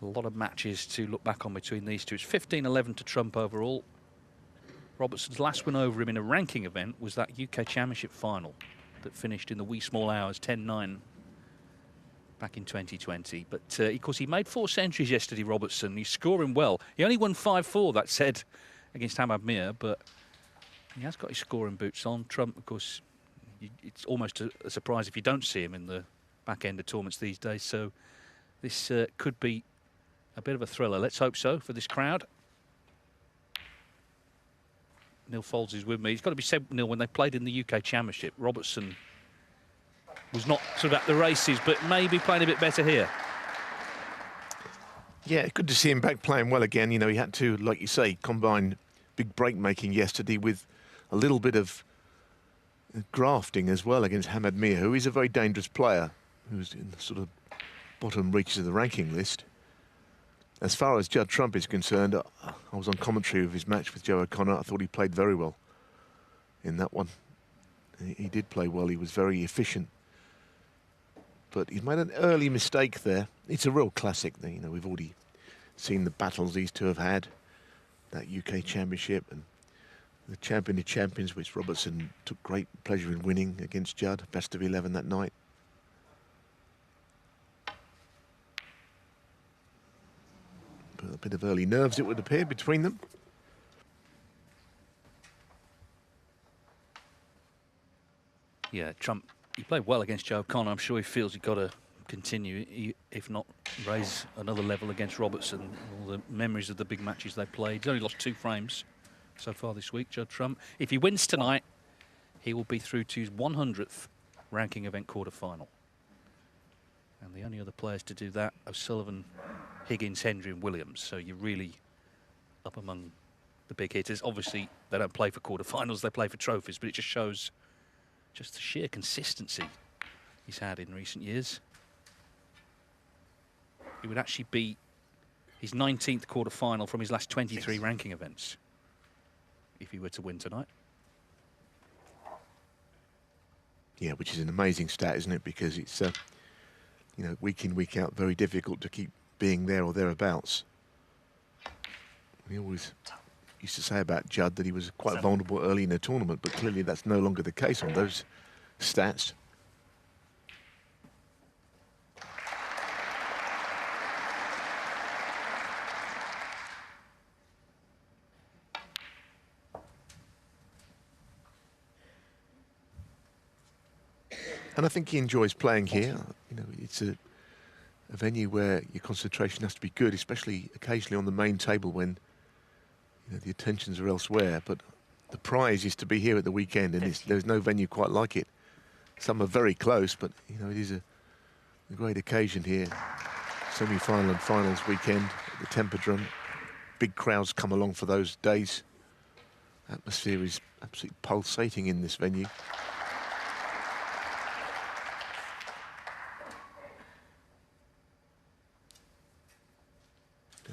A lot of matches to look back on between these two. It's 15-11 to Trump overall. Robertson's last win over him in a ranking event was that UK Championship final that finished in the wee small hours, 10-9, back in 2020. But, of course, he made 4 centuries yesterday, Robertson. He's scoring well. He only won 5-4, that said, against Hamad Mir, but he has got his scoring boots on. Trump, of course, it's almost a surprise if you don't see him in the back end of tournaments these days. So this could be a bit of a thriller. Let's hope so for this crowd. Neil Folds is with me. He's got to be said, Neil, when they played in the UK Championship, Robertson was not sort of at the races, but maybe playing a bit better here. Yeah, good to see him back playing well again. You know, he had to, like you say, combine big break making yesterday with a little bit of grafting as well against Hamad Mir, who is a very dangerous player, who's in the sort of bottom reaches of the ranking list. As far as Judd Trump is concerned, I was on commentary of his match with Joe O'Connor. I thought he played very well in that one. He did play well. He was very efficient. But he's made an early mistake there. It's a real classic. You know, we've already seen the battles these two have had. That UK Championship and the Champion of Champions, which Robertson took great pleasure in winning against Judd. Best of 11 that night. But a bit of early nerves, it would appear, between them. Yeah, Trump, he played well against Joe O'Connor. I'm sure he feels he's got to continue, if not raise another level against Robertson. All the memories of the big matches they played. He's only lost 2 frames so far this week, Judd Trump. If he wins tonight, he will be through to his 100th ranking event quarter-final. And the only other players to do that are Sullivan, Higgins, Hendry and Williams. So you're really up among the big hitters. Obviously, they don't play for quarter-finals, they play for trophies, but it just shows just the sheer consistency he's had in recent years. It would actually be his 19th quarter-final from his last 23 ranking events if he were to win tonight. Yeah, which is an amazing stat, isn't it? Because it's, you know, week in, week out, very difficult to keep being there or thereabouts. We always used to say about Judd that he was quite vulnerable early in the tournament, but clearly that's no longer the case on those stats. And I think he enjoys playing here. You know, it's a venue where your concentration has to be good, especially occasionally on the main table when, you know, the attentions are elsewhere. But the prize is to be here at the weekend, and there's no venue quite like it. Some are very close, but you know, it is a great occasion here. Semi-final and finals weekend at the Tempodrom. Big crowds come along for those days. Atmosphere is absolutely pulsating in this venue.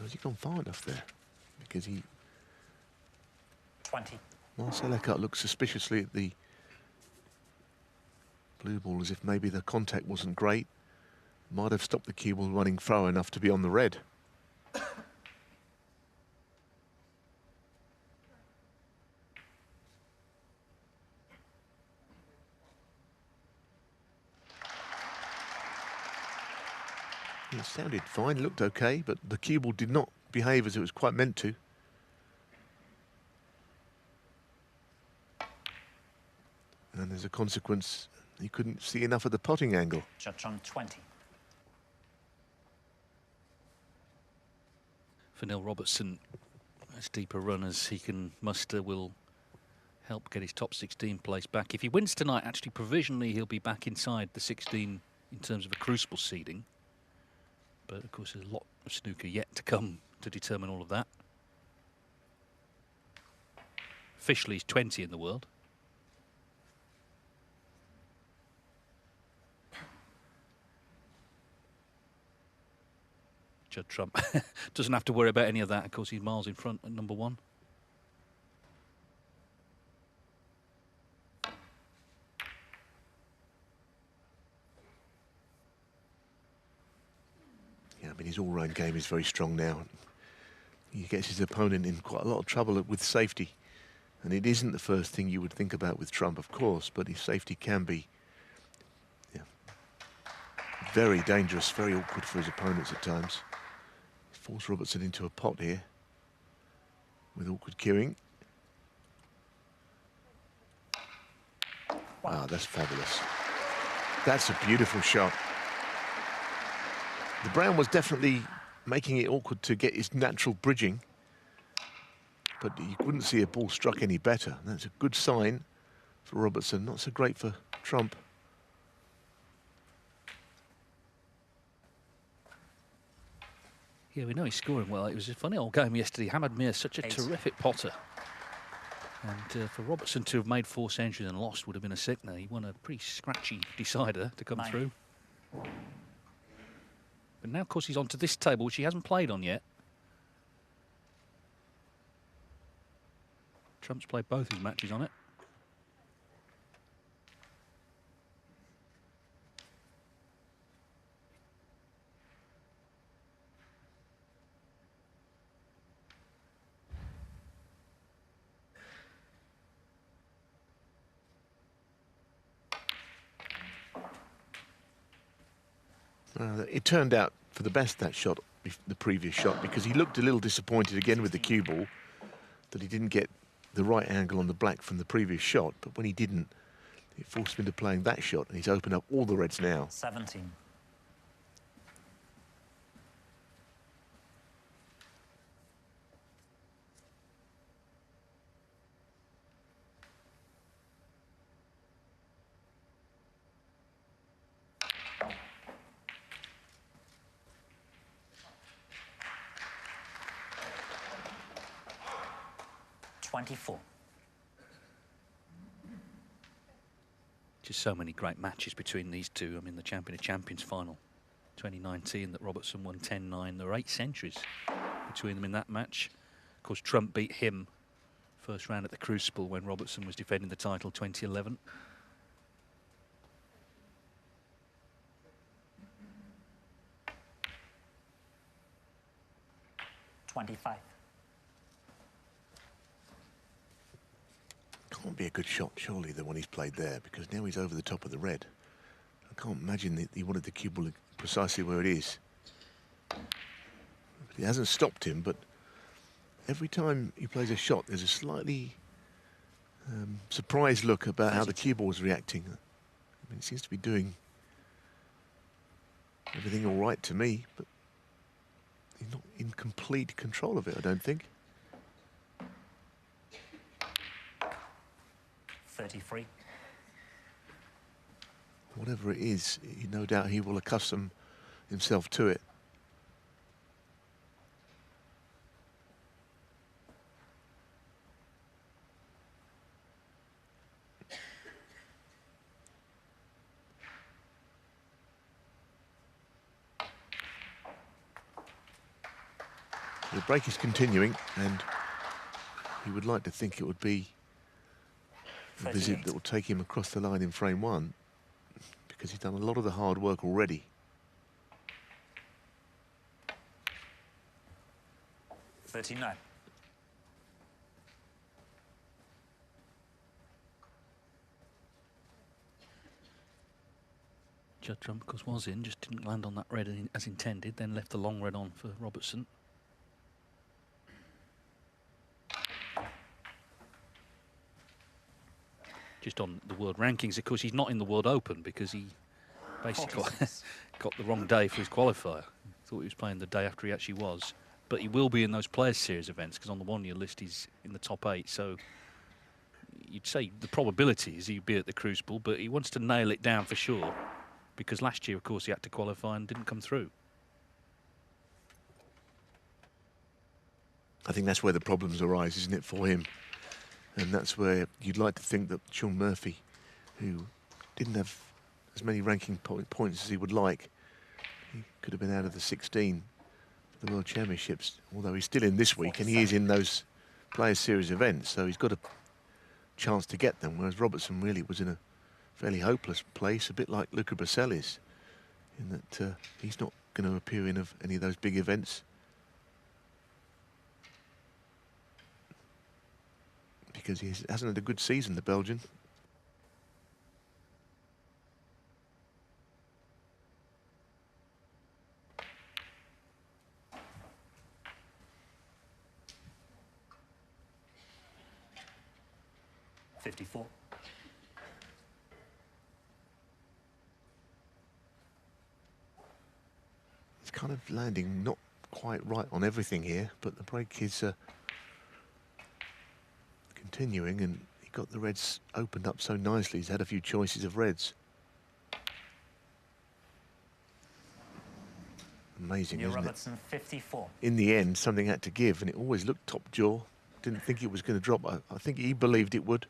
Has he gone far enough there? Because he... 20. Marcel Eckert looks suspiciously at the blue ball as if maybe the contact wasn't great. Might have stopped the cue ball running far enough to be on the red. It sounded fine, looked okay, but the cue ball did not behave as it was quite meant to. And as a consequence, he couldn't see enough of the potting angle. Judge on 20. For Neil Robertson, as deep a run as he can muster will help get his top 16 place back. If he wins tonight, actually provisionally he'll be back inside the 16 in terms of a crucible seeding. But of course there's a lot of snooker yet to come to determine all of that. Officially he's 20 in the world. Judd Trump doesn't have to worry about any of that. Of course, he's miles in front at number 1. Yeah, I mean, his all-round underlying game is very strong now. He gets his opponent in quite a lot of trouble with safety. And it isn't the first thing you would think about with Trump, of course, but his safety can be very dangerous, very awkward for his opponents at times. He's forced Robertson into a pot here with awkward queuing. Wow, that's fabulous. That's a beautiful shot. The Brown was definitely making it awkward to get his natural bridging, but you couldn't see a ball struck any better. That's a good sign for Robertson, not so great for Trump. Yeah, we know he's scoring well. It was a funny old game yesterday. Hamad Mir, such a terrific potter. And for Robertson to have made 4 centuries and lost would have been a sickener. He won a pretty scratchy decider to come through. But now, of course, he's onto this table, which he hasn't played on yet. Trump's played both his matches on it. It turned out for the best, that shot, the previous shot, because he looked a little disappointed again with the cue ball that he didn't get the right angle on the black from the previous shot. But when he didn't, it forced him into playing that shot, and he's opened up all the reds now. 17. Just so many great matches between these two. I mean, the Champion of Champions final 2019 that Robertson won 10-9. There were 8 centuries between them in that match. Of course, Trump beat him first round at the Crucible when Robertson was defending the title 2011. Can't be a good shot, surely, the one he's played there, because now he's over the top of the red. I can't imagine that he wanted the cue ball precisely where it is. It hasn't stopped him, but every time he plays a shot, there's a slightly surprised look about how the cue ball is reacting. I mean, it seems to be doing everything all right to me, but he's not in complete control of it, I don't think. 33. Whatever it is, no doubt he will accustom himself to it. The break is continuing, and he would like to think it would be a visit that will take him across the line in frame 1, because he's done a lot of the hard work already. 39. Judd Trump, of course, was in, just didn't land on that red as intended, then left the long red on for Robertson. Just on the world rankings, of course, he's not in the World Open because he basically got the wrong day for his qualifier. Thought he was playing the day after he actually was. But he will be in those Players' Series events because on the one-year list he's in the top 8. So you'd say the probability is he'd be at the Crucible, but he wants to nail it down for sure because last year, of course, he had to qualify and didn't come through. I think that's where the problems arise, isn't it, for him? And that's where you'd like to think that Sean Murphy, who didn't have as many ranking points as he would like, he could have been out of the 16 for the World Championships, although he's still in this week and he is in those Players' Series events, so he's got a chance to get them, whereas Robertson really was in a fairly hopeless place, a bit like Luca Bracell is, in that he's not going to appear in any of those big events. Because he hasn't had a good season, the Belgian. $54. It's kind of landing not quite right on everything here, but the break is continuing, and he got the reds opened up so nicely. He's had a few choices of reds. Amazing, isn't Robertson, 54. it? In the end, something had to give, and it always looked top jaw. Didn't think it was going to drop. I think he believed it would.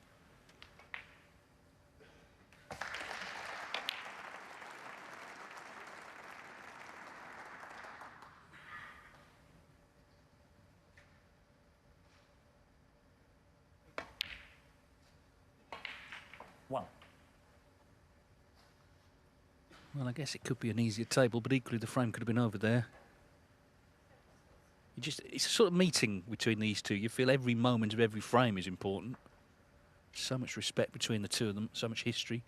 One. Well, I guess it could be an easier table, but equally the frame could have been over there. It's a sort of meeting between these two. You feel every moment of every frame is important. So much respect between the two of them, so much history.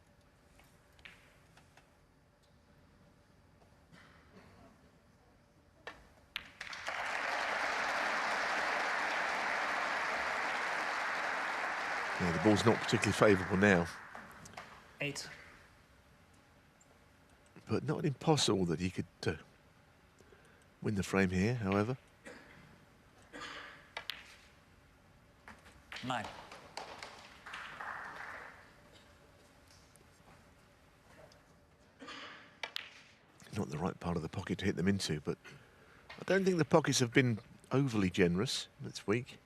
Yeah, the ball's not particularly favourable now. 8. But not impossible that he could win the frame here, however. 9. Not the right part of the pocket to hit them into, but I don't think the pockets have been overly generous this week.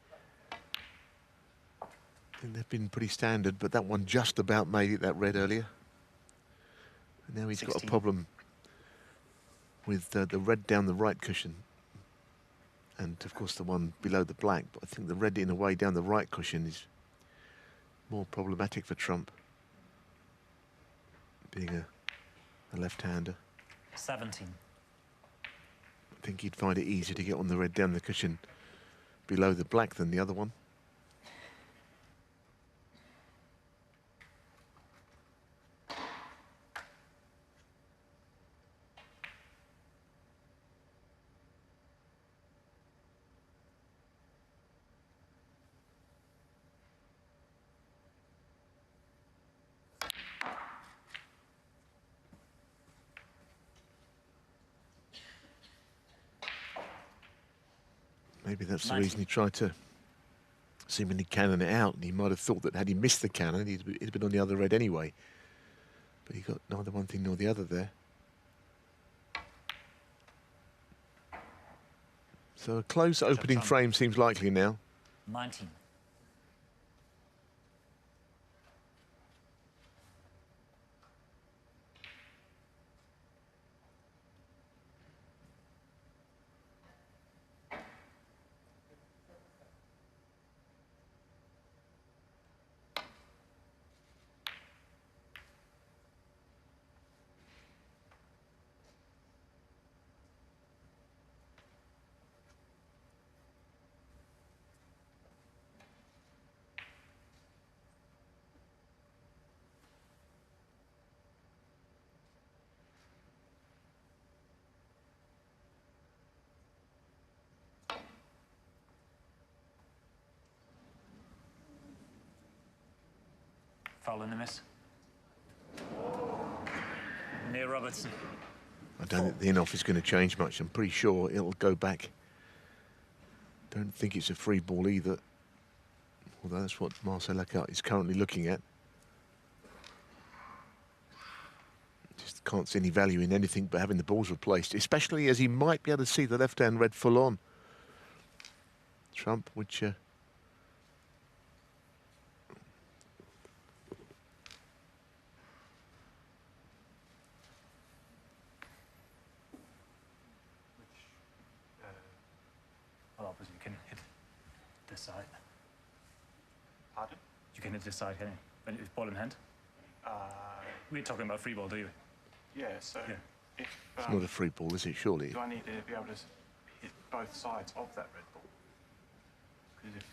I think they've been pretty standard, but that one just about made it, that red earlier. And now he's 16. got a problem with the red down the right cushion. And, of course, the one below the black. But I think the red, in a way, down the right cushion is more problematic for Trump, being a left-hander. 17. I think he'd find it easier to get on the red down the cushion below the black than the other one. Maybe that's the 19. reason he tried to seemingly cannon it out. And he might have thought that had he missed the cannon, he'd been on the other red anyway. But he got neither one thing nor the other there. So a close opening frame seems likely now. 19. Foul and a miss. Near Robertson. I don't think the in-off is going to change much. I'm pretty sure it'll go back. Don't think it's a free ball either. Although that's what Marcel Lacartte is currently looking at. Just can't see any value in anything but having the balls replaced, especially as he might be able to see the left-hand red full on. Trump, which... Well, obviously you can hit this side. Pardon? You can hit this side, can you? When it's ball in hand. We're talking about free ball, do you? Yeah, so Yeah. if, It's not a free ball, is it, surely? do I need to be able to hit both sides of that red ball? Because if...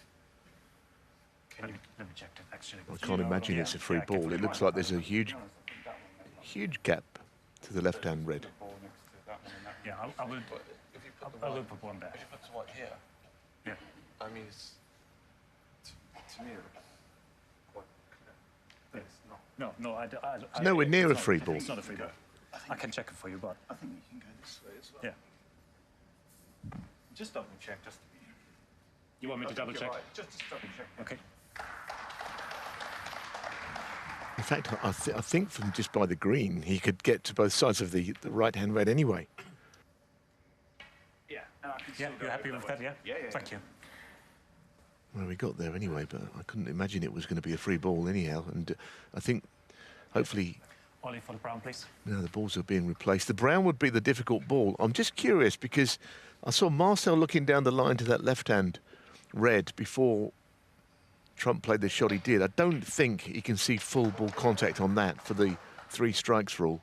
Let me check it, actually. I can't imagine it's a free I can ball. It looks like there's a huge gap to the left-hand red. Yeah, I will put one there. If you put the white here, Yeah. I mean, it's to me quite clear. It's not. No, It's nowhere near a not- free ball. It's not a free ball. I can check it for you, but I think you can go this way as well. yeah. Just double check, just to be... You want me to double check? Right. Just double check. Okay. In fact, I think from just by the green, he could get to both sides of the right-hand red anyway. Yeah, and I can Yeah, still go you're happy over with that that? Yeah. way. Yeah. Thank you. Well, we got there anyway, but I couldn't imagine it was going to be a free ball anyhow. And I think, hopefully, Ollie for the brown, please. now the balls are being replaced. The brown would be the difficult ball. I'm just curious because I saw Marcel looking down the line to that left-hand red before Trump played the shot he did. I don't think he can see full ball contact on that for the 3 strikes rule.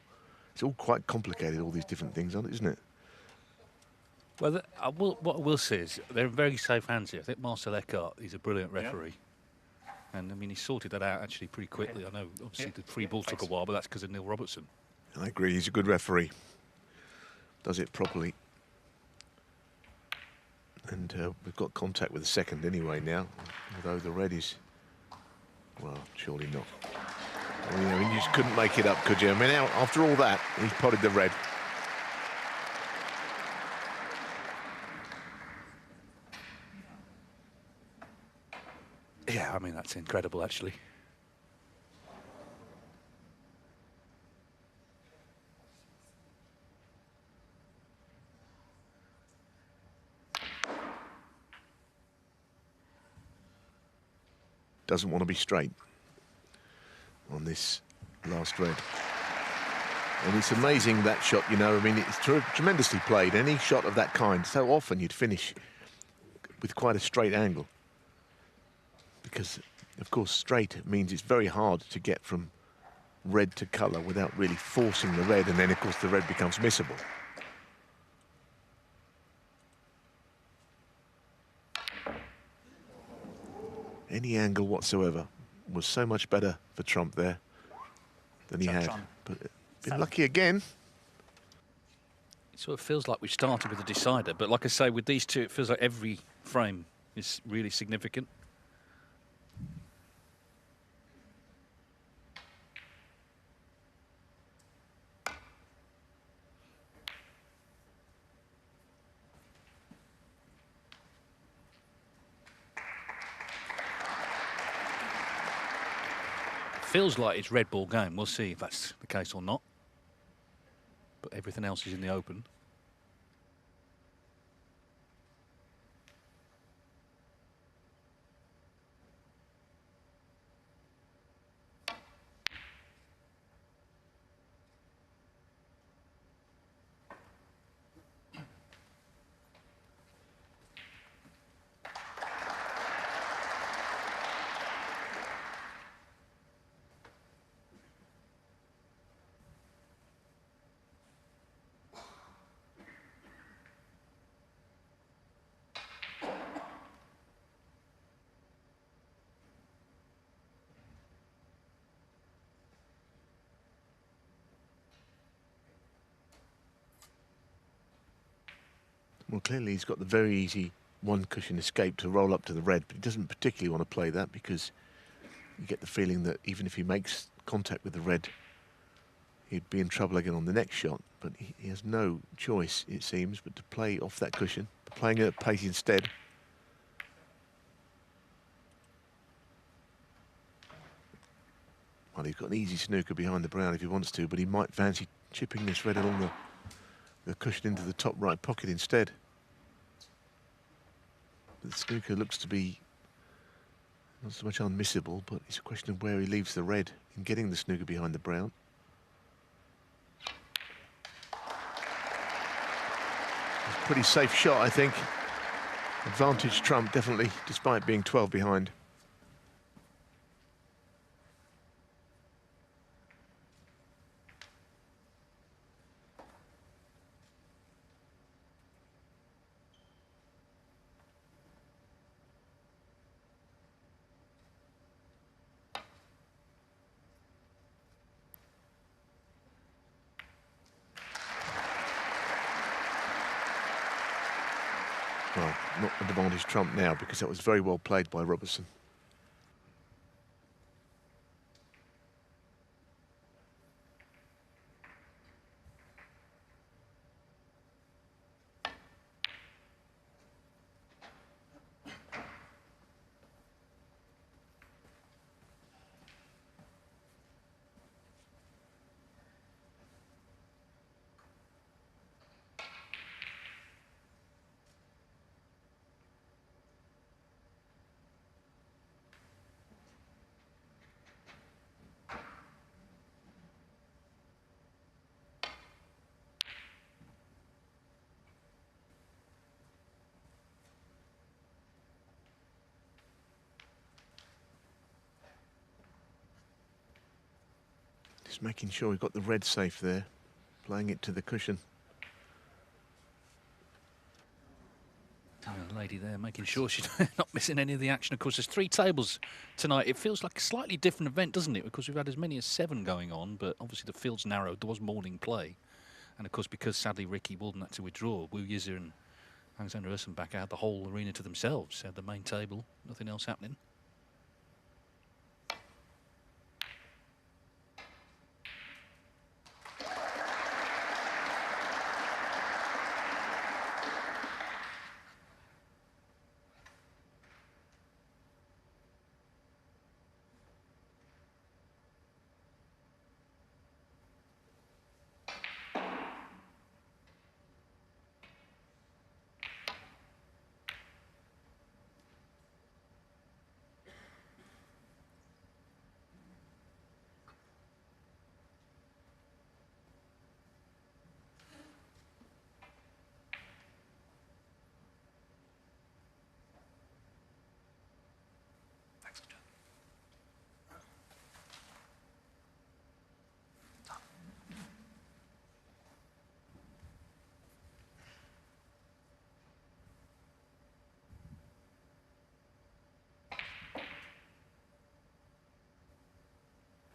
It's all quite complicated, all these different things, isn't it? Well, what I will say is they're in very safe hands here. I think Marcel Eckhart, he's a brilliant referee. And, I mean, he sorted that out actually pretty quickly. I know, obviously, the free ball took a while, but that's because of Neil Robertson. I agree, he's a good referee. Does it properly. And we've got contact with the second anyway now, although the red is, well, surely not. I mean, you just couldn't make it up, could you? I mean, after all that, he's potted the red. Yeah, I mean, that's incredible, actually. Doesn't want to be straight on this last red. And it's amazing, that shot, you know, I mean, it's tremendously played. Any shot of that kind, so often you'd finish with quite a straight angle. Because, of course, straight means it's very hard to get from red to colour without really forcing the red, and then, of course, the red becomes missable. Any angle whatsoever was so much better for Trump there than he had. But been lucky again. It sort of feels like we started with a decider, but like I say, with these two, it feels like every frame is really significant. Feels like it's red ball game. We'll see if that's the case or not. But everything else is in the open. Well, clearly he's got the very easy one cushion escape to roll up to the red, but he doesn't particularly want to play that because you get the feeling that even if he makes contact with the red, he'd be in trouble again on the next shot. But he has no choice, it seems, but to play off that cushion, playing it at pace instead. Well, he's got an easy snooker behind the brown if he wants to, but he might fancy chipping this red along the cushion into the top right pocket instead. The snooker looks to be not so much unmissable, but it's a question of where he leaves the red in getting the snooker behind the brown. It's a pretty safe shot, I think. Advantage Trump, definitely, despite being 12 behind. Well, not advantage trump now because that was very well played by Robertson. Just making sure we've got the red safe there, playing it to the cushion. The lady there making sure she's not missing any of the action. Of course, there's 3 tables tonight. It feels like a slightly different event, doesn't it? Because we've had as many as 7 going on, but obviously the field's narrowed. There was morning play. And of course, because sadly Ricky Walden had to withdraw, Wu Yizu and Alexander Ursenbacher had the whole arena to themselves. Had the main table, nothing else happening.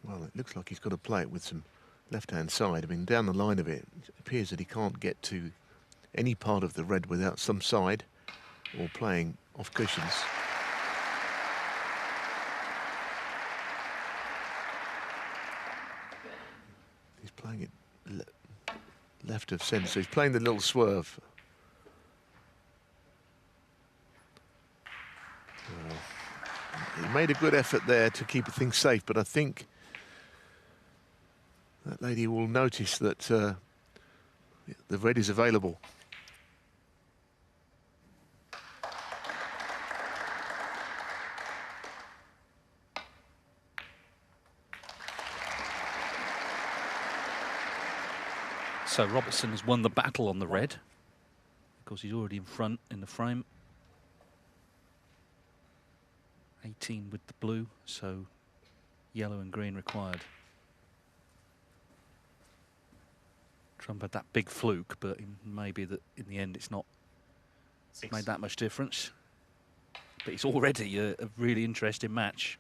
Well, it looks like he's got to play it with some left-hand side. I mean, down the line of it, it appears that he can't get to any part of the red without some side or playing off cushions. He's playing it left of centre, so he's playing the little swerve. He made a good effort there to keep things safe, but I think that lady will notice that the red is available. So Robertson has won the battle on the red. Of course, he's already in front in the frame. 18 with the blue, so yellow and green required. Trump had that big fluke, but maybe that in the end it's not made that much difference. But it's already a really interesting match.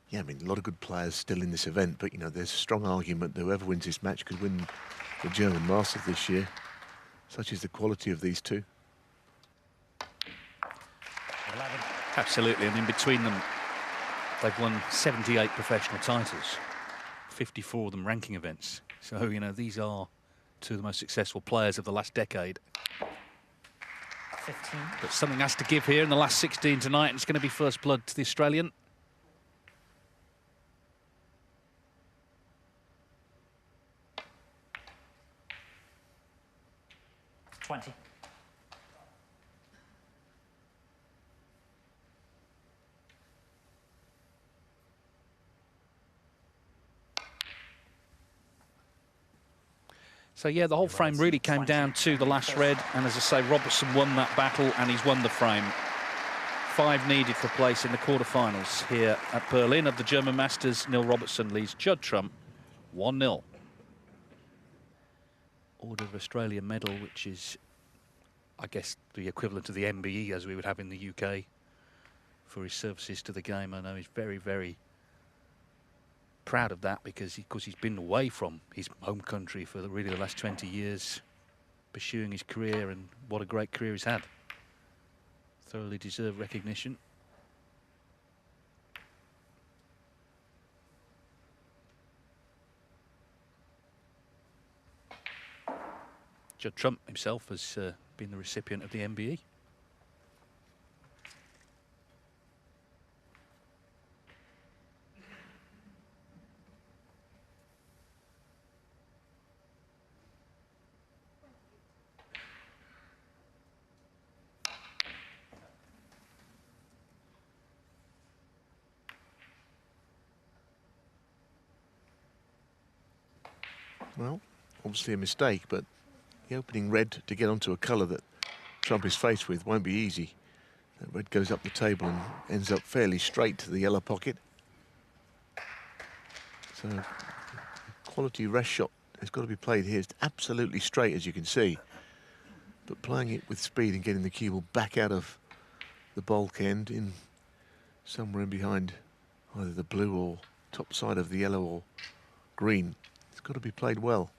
Yeah, I mean, a lot of good players still in this event, but, you know, there's a strong argument that whoever wins this match could win the German Masters this year. Such is the quality of these two. 11. Absolutely, and in between them, they've won 78 professional titles, 54 of them ranking events. So, you know, these are 2 of the most successful players of the last decade. 15. But something has to give here in the last 16 tonight, and it's going to be first blood to the Australian. 20. So, yeah, the whole frame really came down to the last red. And as I say, Robertson won that battle and he's won the frame. 5 needed for place in the quarterfinals here at Berlin of the German Masters. Neil Robertson leads Judd Trump 1-0. Order of Australia medal, which is, I guess, the equivalent of the MBE as we would have in the UK for his services to the game. I know he's very, very proud of that because he's been away from his home country for really the last 20 years, pursuing his career, and what a great career he's had. Thoroughly deserved recognition. Judd Trump himself has been the recipient of the MBE. Well, obviously a mistake, but the opening red to get onto a colour that Trump is faced with won't be easy. That red goes up the table and ends up fairly straight to the yellow pocket. So, quality rest shot has got to be played here. It's absolutely straight, as you can see. But playing it with speed and getting the cue ball back out of the bulk end in somewhere in behind either the blue or top side of the yellow or green. It's got to be played well.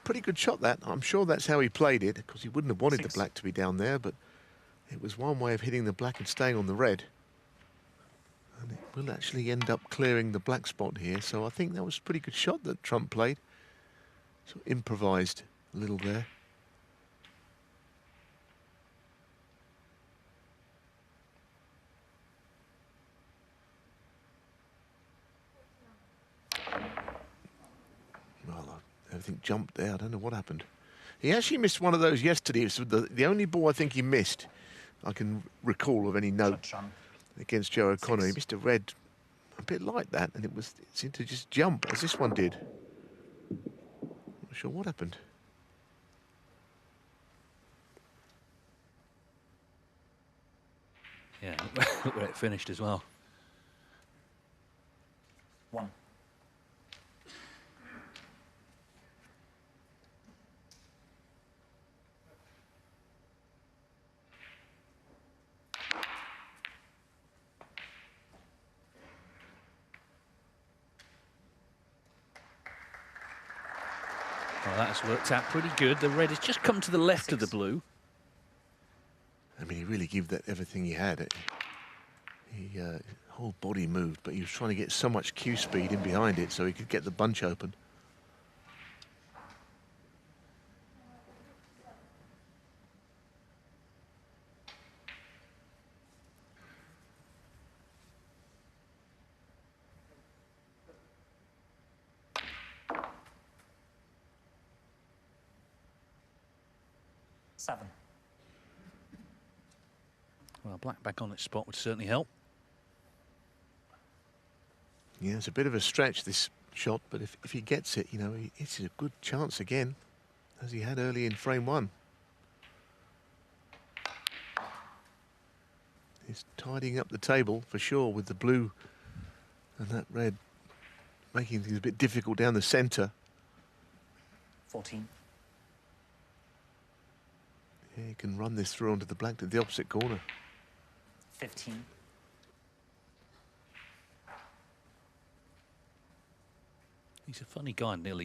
Pretty good shot, that. I'm sure that's how he played it, because he wouldn't have wanted the black to be down there, but it was one way of hitting the black and staying on the red. And it will actually end up clearing the black spot here, so I think that was a pretty good shot that Trump played. So improvised a little there. Everything jumped there. I don't know what happened. He actually missed one of those yesterday. It was the only ball I think he missed, I can recall of any note, against Joe O'Connor. He missed a red a bit like that, and it seemed to just jump, as this one did. Not sure what happened. Yeah, look where it finished as well. One. Well, that has worked out pretty good. The red has just come to the left of the blue. I mean, he really gave that everything he had. Whole body moved, but he was trying to get so much cue speed in behind it so he could get the bunch open. Seven. Well, black back on its spot would certainly help. Yeah, it's a bit of a stretch, this shot, but if he gets it, you know, it's a good chance again, as he had early in frame one. He's tidying up the table, for sure, with the blue and that red, making things a bit difficult down the centre. 14. Yeah, he can run this through onto the black to the opposite corner. 15. He's a funny guy, Neil.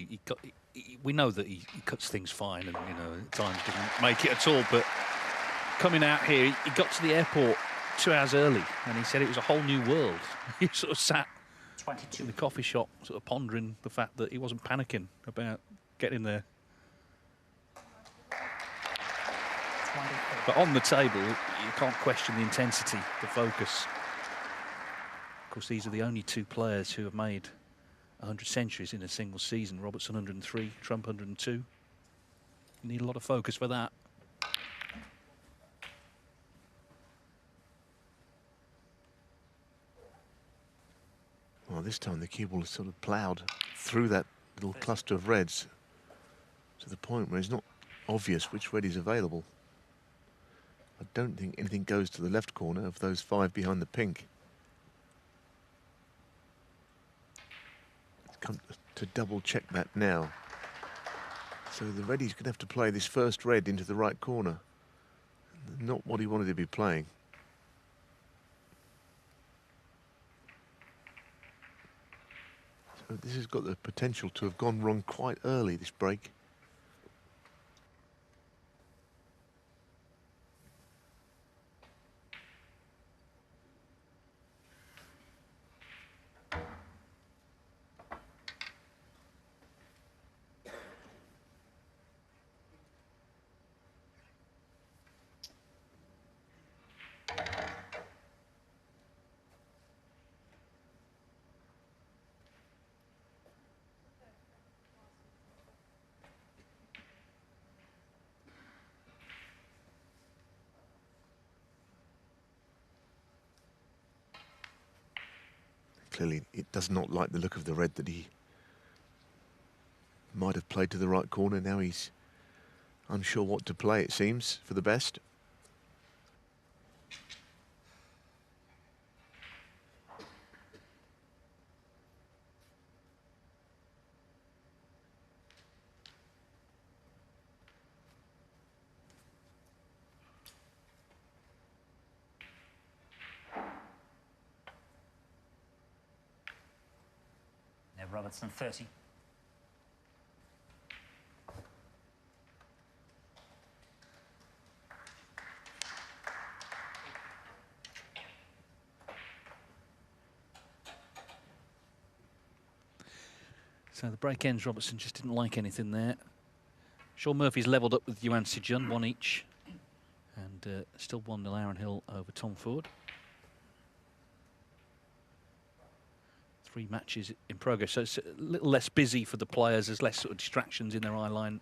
We know that he cuts things fine, and you know at times didn't make it at all. But coming out here, he got to the airport 2 hours early, and he said it was a whole new world. He sort of sat 22. in the coffee shop, sort of pondering the fact that he wasn't panicking about getting there. 24. But on the table, you can't question the intensity, the focus. Of course, these are the only two players who have made 100 centuries in a single season. Robertson 103, Trump 102. You need a lot of focus for that. Well, this time the cue ball has sort of ploughed through that little cluster of reds to the point where it's not obvious which red is available. I don't think anything goes to the left corner of those 5 behind the pink. Let's come to double check that now. So the reddy's going to have to play this first red into the right corner. Not what he wanted to be playing. So this has got the potential to have gone wrong quite early, this break. Clearly, it does not like the look of the red that he might have played to the right corner. Now he's unsure what to play, it seems, for the best. Robertson 30. So the break ends. Robertson just didn't like anything there. Sean Murphy's levelled up with Yuan Sijun, 1 each. And still 1-0 Aaron Hill over Tom Ford. 3 matches in progress, so it's a little less busy for the players. There's less sort of distractions in their eye line,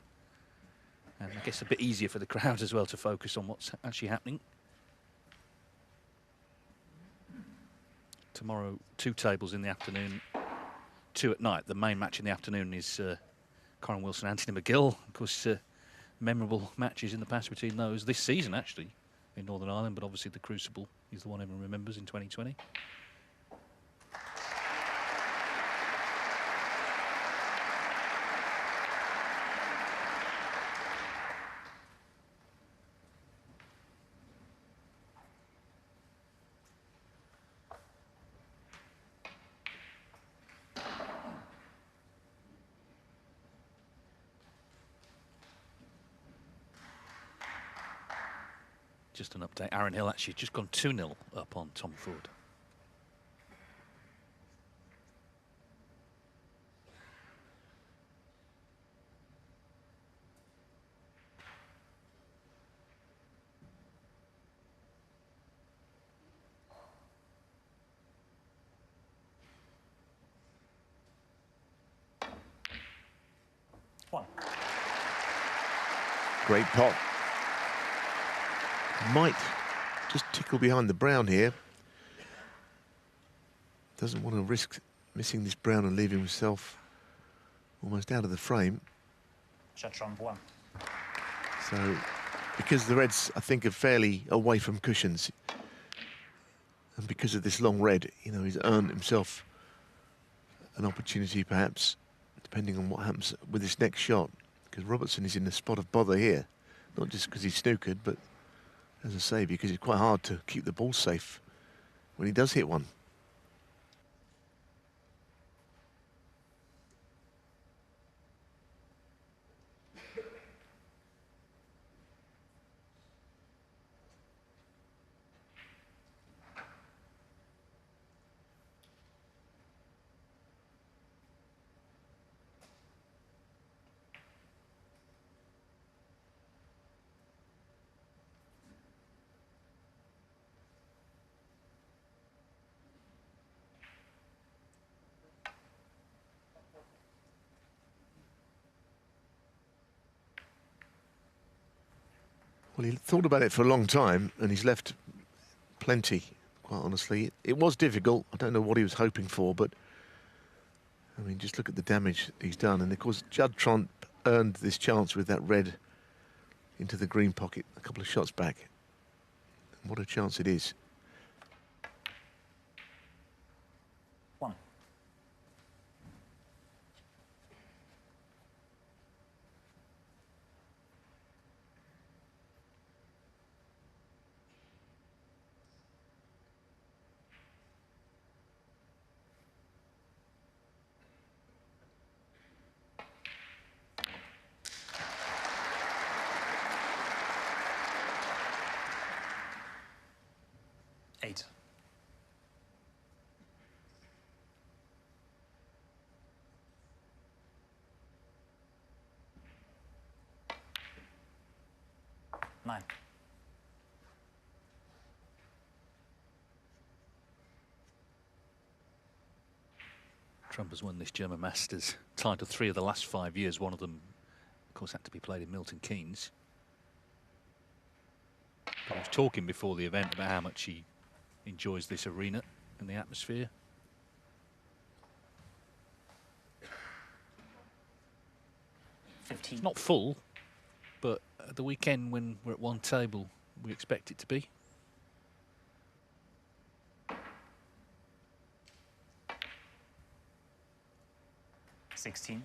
and I guess a bit easier for the crowd as well to focus on what's actually happening. Tomorrow, 2 tables in the afternoon, 2 at night. The main match in the afternoon is Corin Wilson, Anthony McGill. Of course, memorable matches in the past between those this season, actually, in Northern Ireland, but obviously the Crucible is the one everyone remembers in 2020. Just an update. Aaron Hill actually just gone 2-0 up on Tom Ford. Great pot. Might just tickle behind the brown here. Doesn't want to risk missing this brown and leaving himself almost out of the frame. Tempodrom 1. So, because the reds, I think, are fairly away from cushions, and because of this long red, you know, he's earned himself an opportunity, perhaps, depending on what happens with this next shot. Because Robertson is in a spot of bother here, not just because he's snookered, but, as I say, because it's quite hard to keep the ball safe when he does hit one. Well, he thought about it for a long time, and he's left plenty, quite honestly. It was difficult. I don't know what he was hoping for, but, I mean, just look at the damage he's done. And, of course, Judd Trump earned this chance with that red into the green pocket a couple of shots back. And what a chance it is. 1. Eight. Nine. Trump has won this German Masters title 3 of the last 5 years. One of them, of course, had to be played in Milton Keynes. But he was talking before the event about how much he enjoys this arena and the atmosphere. It's not full, but at the weekend when we're at one table, we expect it to be. 16.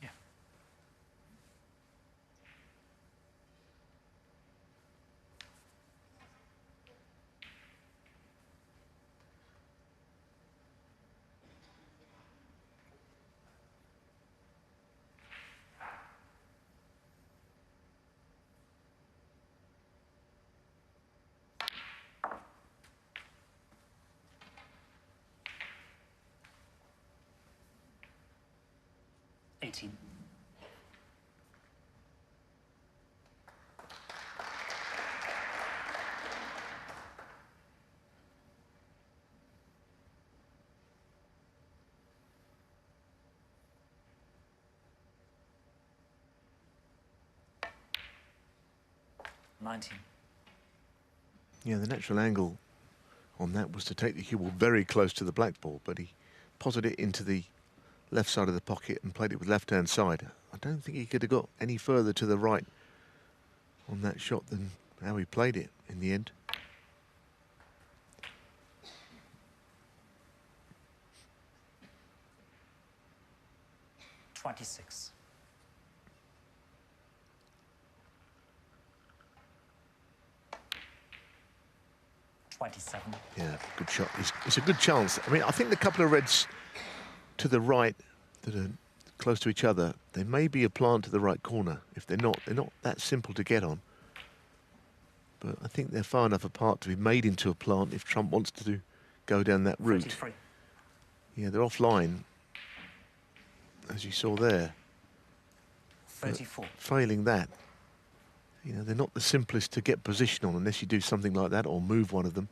Yeah. 18. Yeah, the natural angle on that was to take the cue ball very close to the black ball, but he potted it into the left side of the pocket and played it with left-hand side. I don't think he could have got any further to the right on that shot than how he played it in the end. $26. $27. Yeah, good shot. It's a good chance. I mean, I think the couple of reds to the right that are close to each other, they may be a plant to the right corner. If they're not that simple to get on. But I think they're far enough apart to be made into a plant if Trump wants to go down that route. 33. Yeah, they're offline, as you saw there. 34. Failing that, you know, they're not the simplest to get position on unless you do something like that or move one of them.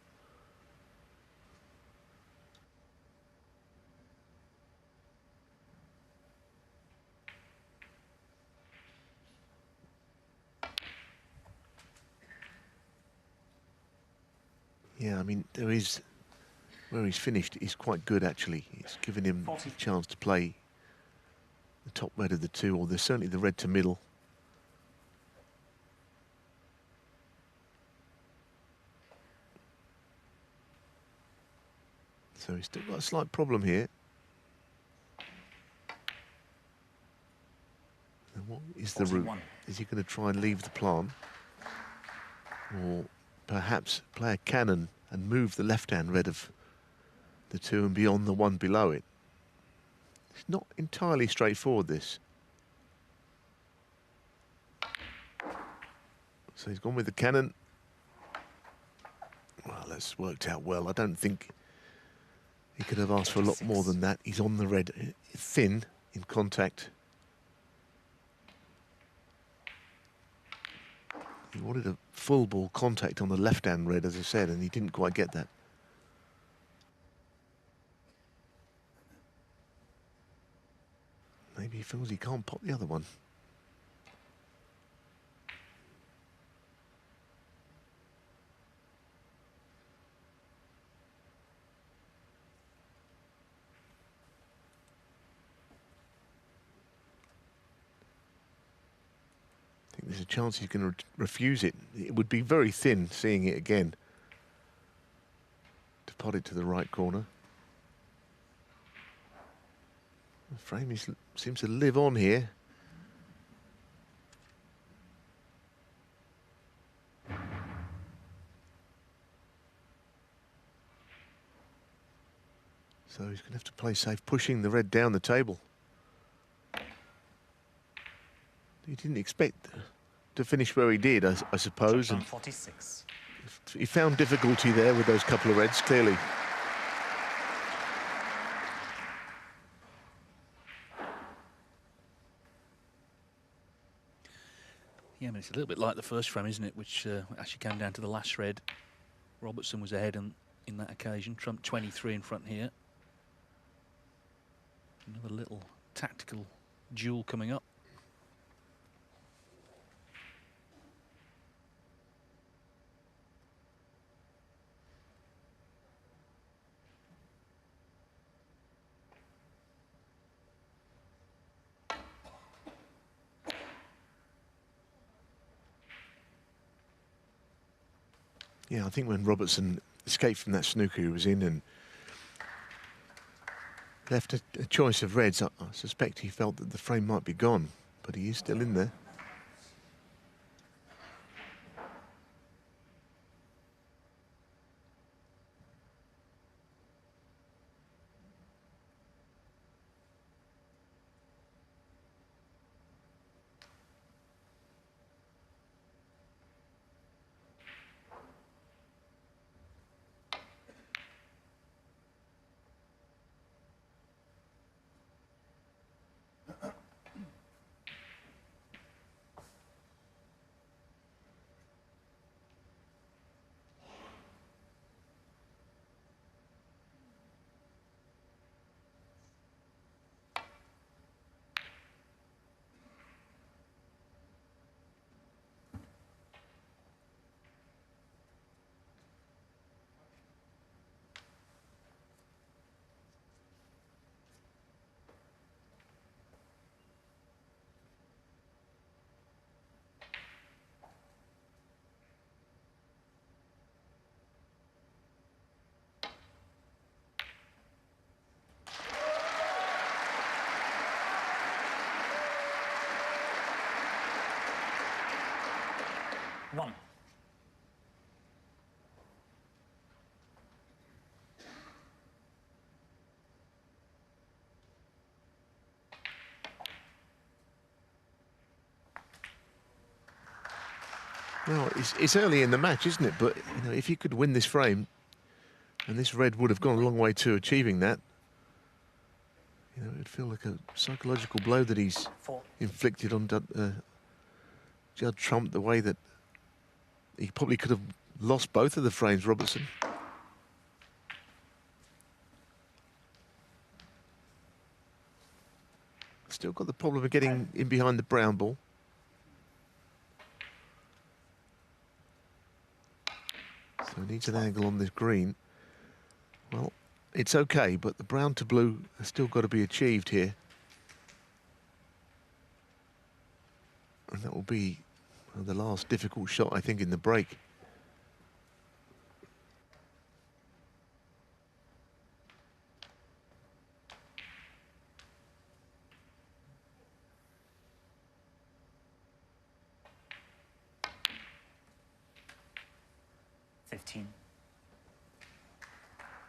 Yeah, I mean, there is, where he's finished is quite good, actually. It's given him a chance to play the top red of the two, or there's certainly the red to middle. So he's still got a slight problem here. And what is the route? Is he going to try and leave the plant? Or perhaps play a cannon and move the left-hand red of the two and beyond the one below it? It's not entirely straightforward, this. So he's gone with the cannon. Well, that's worked out well. I don't think he could have asked for a lot more than that. He's on the red, thin in contact. He wanted a full ball contact on the left-hand red, as I said, and he didn't quite get that. Maybe he feels he can't pot the other one. I think there's a chance he's going to refuse it. It would be very thin seeing it again. To pot it to the right corner. The frame seems to live on here. So he's going to have to play safe, pushing the red down the table. He didn't expect to finish where he did, I suppose. And 46. he found difficulty there with those couple of reds, clearly. Yeah, I mean, it's a little bit like the first frame, isn't it? Which actually came down to the last red. Robertson was ahead in that occasion. Trump 23 in front here. Another little tactical duel coming up. Yeah, I think when Robertson escaped from that snooker he was in and left a choice of reds, I suspect he felt that the frame might be gone, but he is still in there. One. Well, it's early in the match, isn't it? But you know, if he could win this frame, and this red would have gone a long way to achieving that, you know, it would feel like a psychological blow that he's inflicted on Judd Trump, the way that he probably could have lost both of the frames, Robertson. Still got the problem of getting in behind the brown ball. So he needs an angle on this green. Well, it's okay, but the brown to blue has still got to be achieved here. And that will be the last difficult shot, I think, in the break.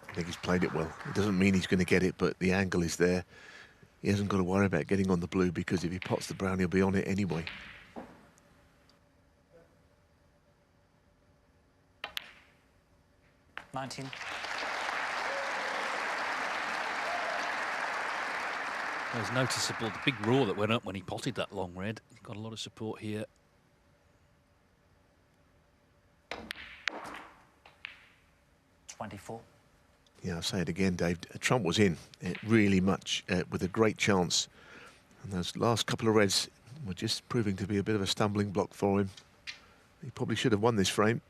I think he's played it well. It doesn't mean he's going to get it, but the angle is there. He hasn't got to worry about getting on the blue, because if he pots the brown, he'll be on it anyway. $19. There's noticeable the big roar that went up when he potted that long red. He's got a lot of support here. $24. Yeah, I'll say it again, Dave. Trump was in really much with a great chance And those last couple of reds were just proving to be a bit of a stumbling block for him. He probably should have won this frame.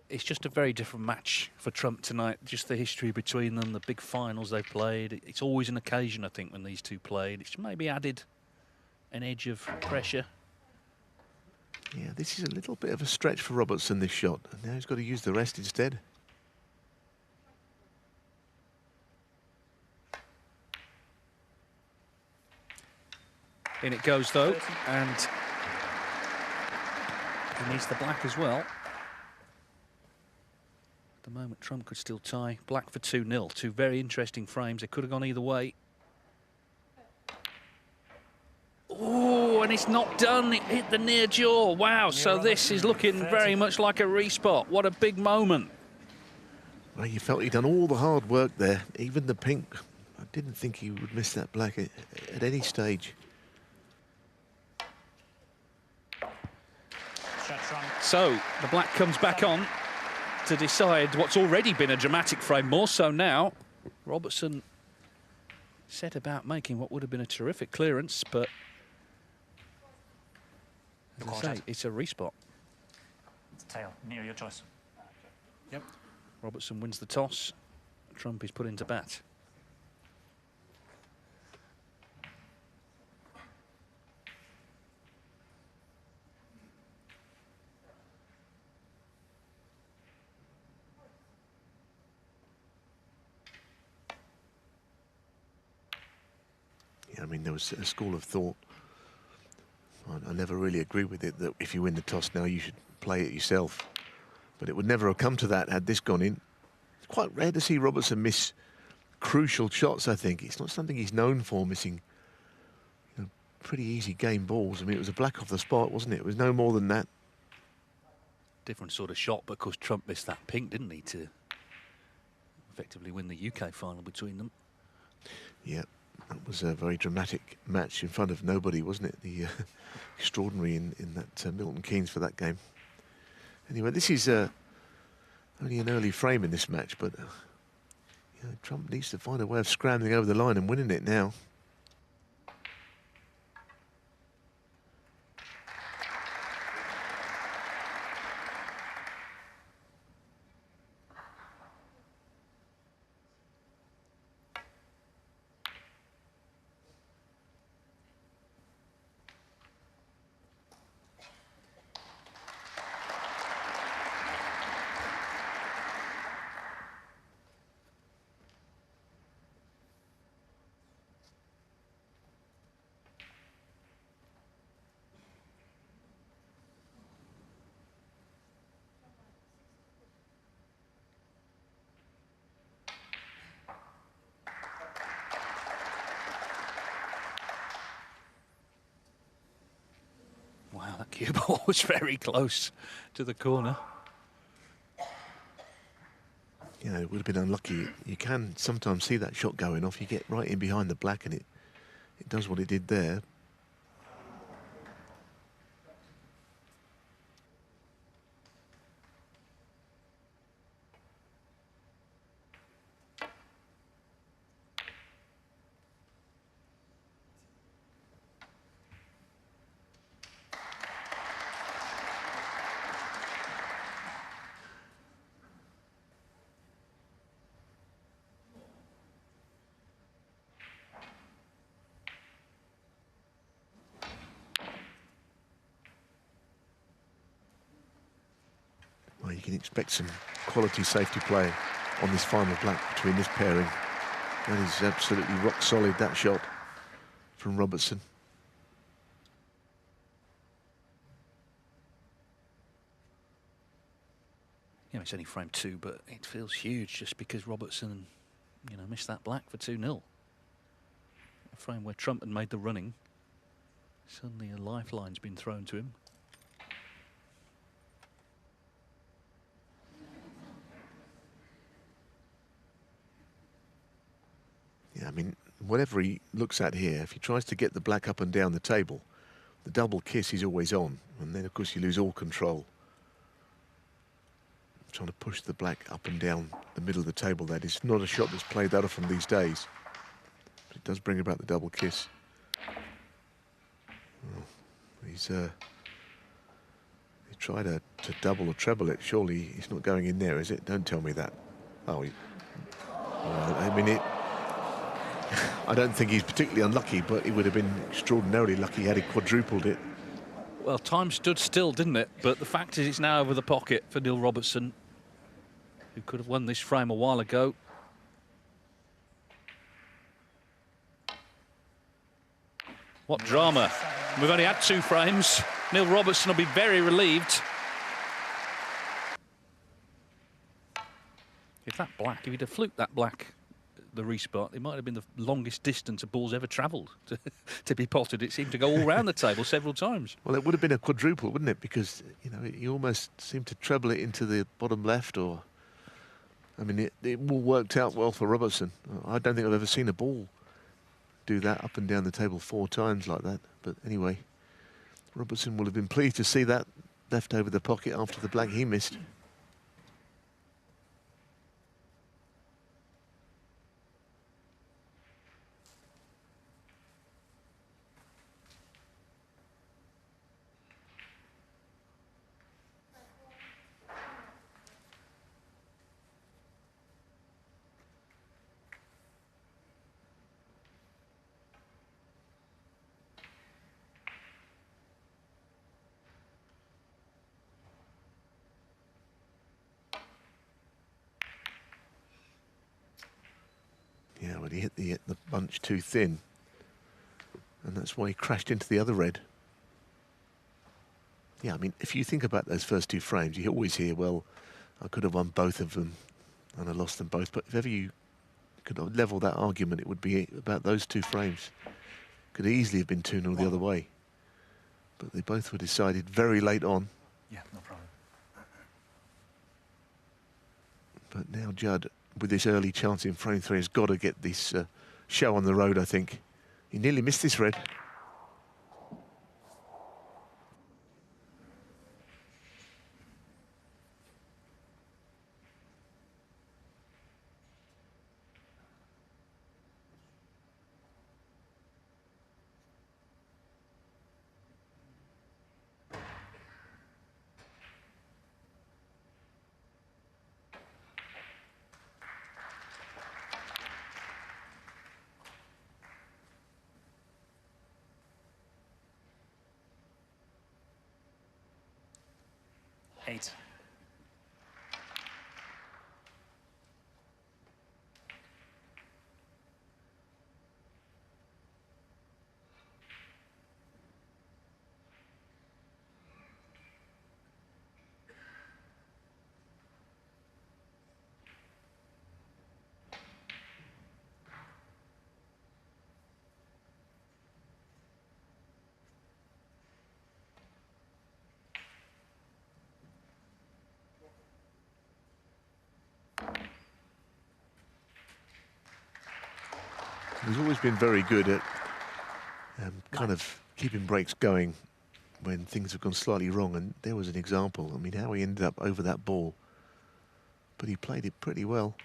It's just a very different match for Trump tonight. Just the history between them, the big finals they've played. It's always an occasion, I think, when these two played. It's maybe added an edge of pressure. Yeah, this is a little bit of a stretch for Robertson, this shot. And now he's got to use the rest instead. In it goes, though, and he needs the black as well. At the moment, Trump could still tie. Black for 2-0. Two very interesting frames. They could have gone either way. Oh, and it's not done. It hit the near jaw. Wow, so this is looking very much like a respot. What a big moment. Well, you felt he'd done all the hard work there. Even the pink. I didn't think he would miss that black at any stage. So the black comes back on to decide what's already been a dramatic frame. More so now. Robertson set about making what would have been a terrific clearance, but as I say, it's a respot. It's tail, near your choice. Yep. Robertson wins the toss. Trump is put into bat. I mean, there was a school of thought. I never really agree with it, that if you win the toss now, you should play it yourself. But it would never have come to that had this gone in. It's quite rare to see Robertson miss crucial shots, I think. It's not something he's known for, missing pretty easy game balls. I mean, it was a black off the spot, wasn't it? It was no more than that. Different sort of shot, but of course Trump missed that pink, didn't he, to effectively win the UK final between them. Yeah. That was a very dramatic match in front of nobody, wasn't it? The extraordinary in that Milton Keynes for that game. Anyway, this is only an early frame in this match, but Trump needs to find a way of scrambling over the line and winning it now. Wow, that cue ball was very close to the corner. Yeah, it would have been unlucky. You can sometimes see that shot going off. You get right in behind the black and it does what it did there. Well, you can expect some quality safety play on this final black between this pairing. That is absolutely rock solid, that shot from Robertson. Yeah, it's only frame 2, but it feels huge just because Robertson, missed that black for 2-0. A frame where Trump had made the running. Suddenly a lifeline's been thrown to him. Yeah, I mean, whatever he looks at here, if he tries to get the black up and down the table, the double kiss is always on. And then, of course, you lose all control. Trying to push the black up and down the middle of the table, that is not a shot that's played that often these days. But it does bring about the double kiss. he tried to double or treble it. Surely he's not going in there, is it? Don't tell me that. Oh, I mean, I don't think he's particularly unlucky, but he would have been extraordinarily lucky had he quadrupled it. Well, time stood still, didn't it? But the fact is it's now over the pocket for Neil Robertson, who could have won this frame a while ago. What drama. We've only had 2 frames. Neil Robertson will be very relieved. If he'd have fluked that black, the respot, it might have been the longest distance a ball's ever travelled to be potted. It seemed to go all round the table several times. Well, it would have been a quadruple, wouldn't it? Because, you know, he almost seemed to treble it into the bottom left, or... I mean, it all worked out well for Robertson. I don't think I've ever seen a ball do that up and down the table 4 times like that. But anyway, Robertson will have been pleased to see that left over the pocket after the black he missed. Yeah, but he hit the bunch too thin, and that's why he crashed into the other red. Yeah, I mean, if you think about those first 2 frames, you always hear, well, I could have won both of them and I lost them both. But if ever you could level that argument, it would be about those 2 frames. Could easily have been 2-0 the other way. But they both were decided very late on. Yeah, no problem. But now Judd, with this early chance in frame 3, has got to get this show on the road, I think. He nearly missed this red. Eight. He's always been very good at kind of keeping breaks going when things have gone slightly wrong, and there was an example. I mean, how he ended up over that ball, but he played it pretty well.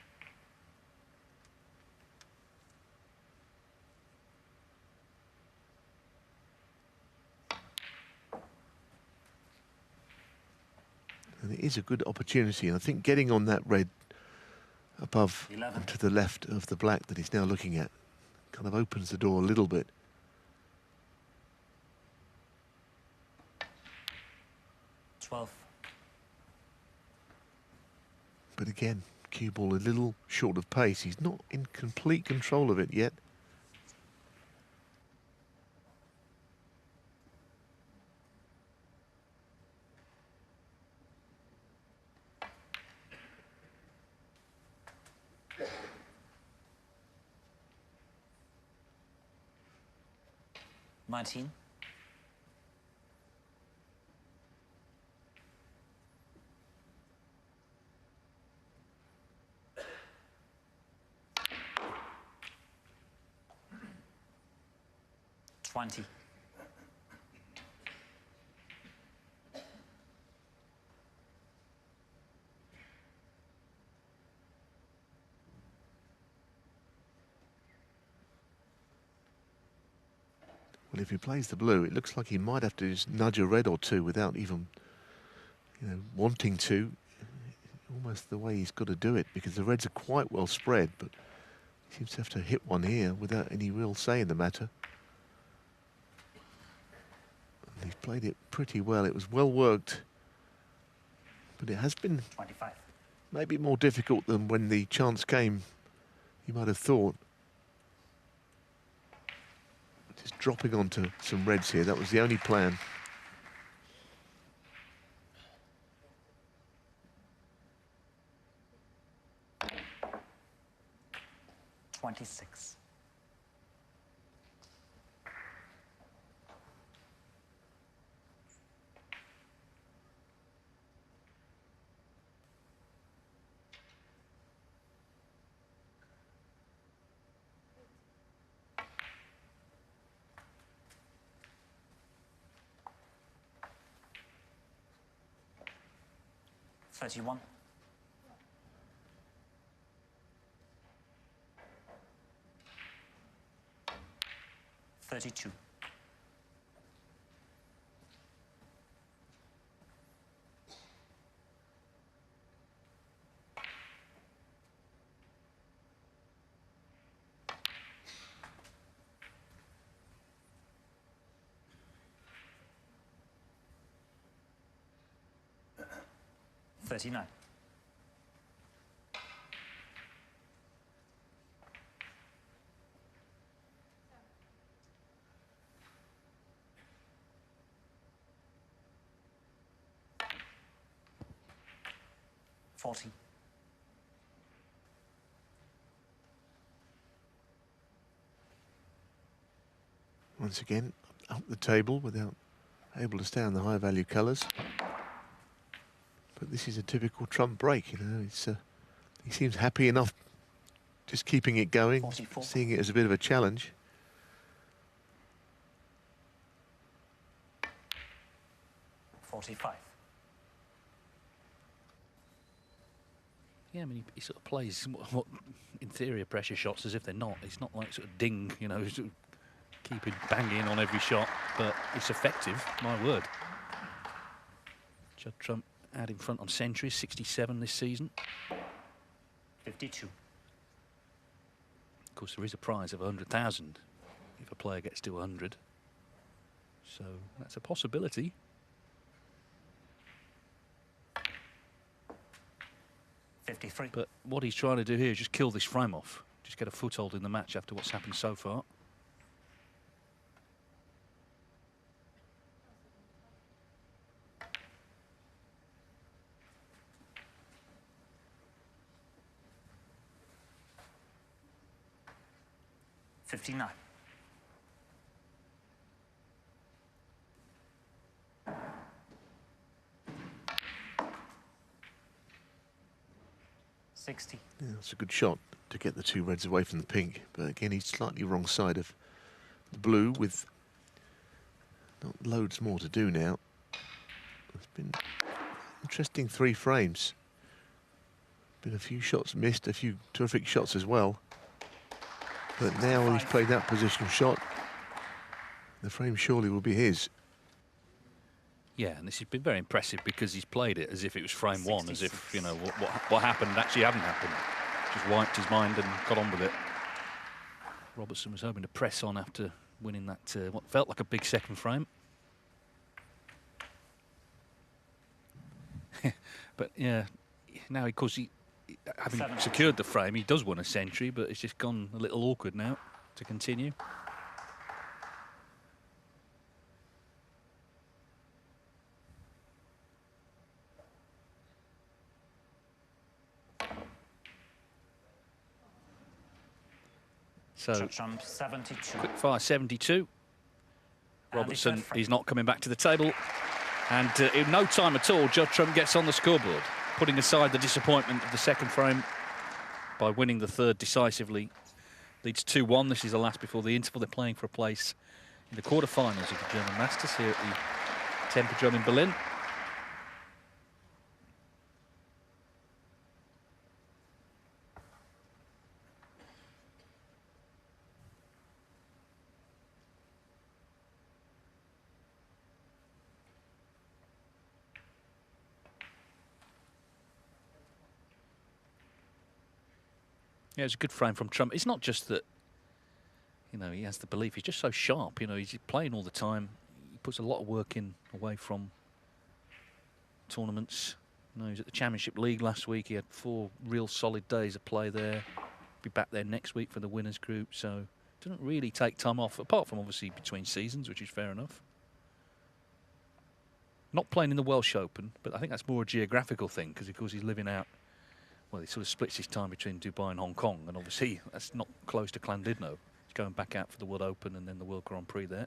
And it is a good opportunity, and I think getting on that red above 11. and to the left of the black that he's now looking at kind of opens the door a little bit. 12. But again, cue ball a little short of pace. He's not in complete control of it yet. Nineteen. Twenty. Well, if he plays the blue, it looks like he might have to just nudge a red or two without even, wanting to. Almost the way he's got to do it, because the reds are quite well spread, but he seems to have to hit one here without any real say in the matter. And he's played it pretty well. It was well worked, but it has been 25. maybe more difficult than when the chance came, you might have thought. Just dropping onto some reds here, that was the only plan. 26. $31. 32. $39. 40. Once again, up the table without able to stay on the high value colours. But this is a typical Trump break, It's he seems happy enough just keeping it going, 44. seeing it as a bit of a challenge. 45. Yeah, I mean, he sort of plays what inferior pressure shots as if they're not. It's not like sort of ding, sort of keeping banging on every shot, but it's effective, my word. Judd Trump out in front on centuries, 67 this season. 52. Of course, there is a prize of 100,000 if a player gets to 100. So that's a possibility. But what he's trying to do here is just kill this frame off. Just get a foothold in the match after what's happened so far. $59. 60. Yeah, that's a good shot to get the two reds away from the pink. But again, he's slightly wrong side of the blue with not loads more to do now. It's been interesting 3 frames. Been a few shots missed, a few terrific shots as well. But now he's played that positional shot, the frame surely will be his. Yeah, and this has been very impressive because he's played it as if it was frame 1, as if, what happened actually hadn't happened. Just wiped his mind and got on with it. Robertson was hoping to press on after winning that, what felt like a big second frame. But yeah, now of course, having secured the frame, he does want a century, but it's just gone a little awkward now to continue. So, 72. Quick fire 72. Robertson, he's not coming back to the table. And in no time at all, Judd Trump gets on the scoreboard, putting aside the disappointment of the second frame by winning the third decisively. Leads 2-1. This is the last before the interval. They're playing for a place in the quarterfinals of the German Masters here at the Tempodrom in Berlin. Yeah, it's a good frame from Trump. It's not just that, you know, he has the belief. He's just so sharp. You know, he's playing all the time. He puts a lot of work in away from tournaments. You know, he was at the Championship League last week. He had 4 real solid days of play there. Be back there next week for the winners group. So doesn't really take time off, apart from obviously between seasons, which is fair enough. Not playing in the Welsh Open, but I think that's more a geographical thing because, of course, he's living out. Well, he sort of splits his time between Dubai and Hong Kong, and obviously that's not close to Llandudno. He's going back out for the World Open and then the World Grand Prix there.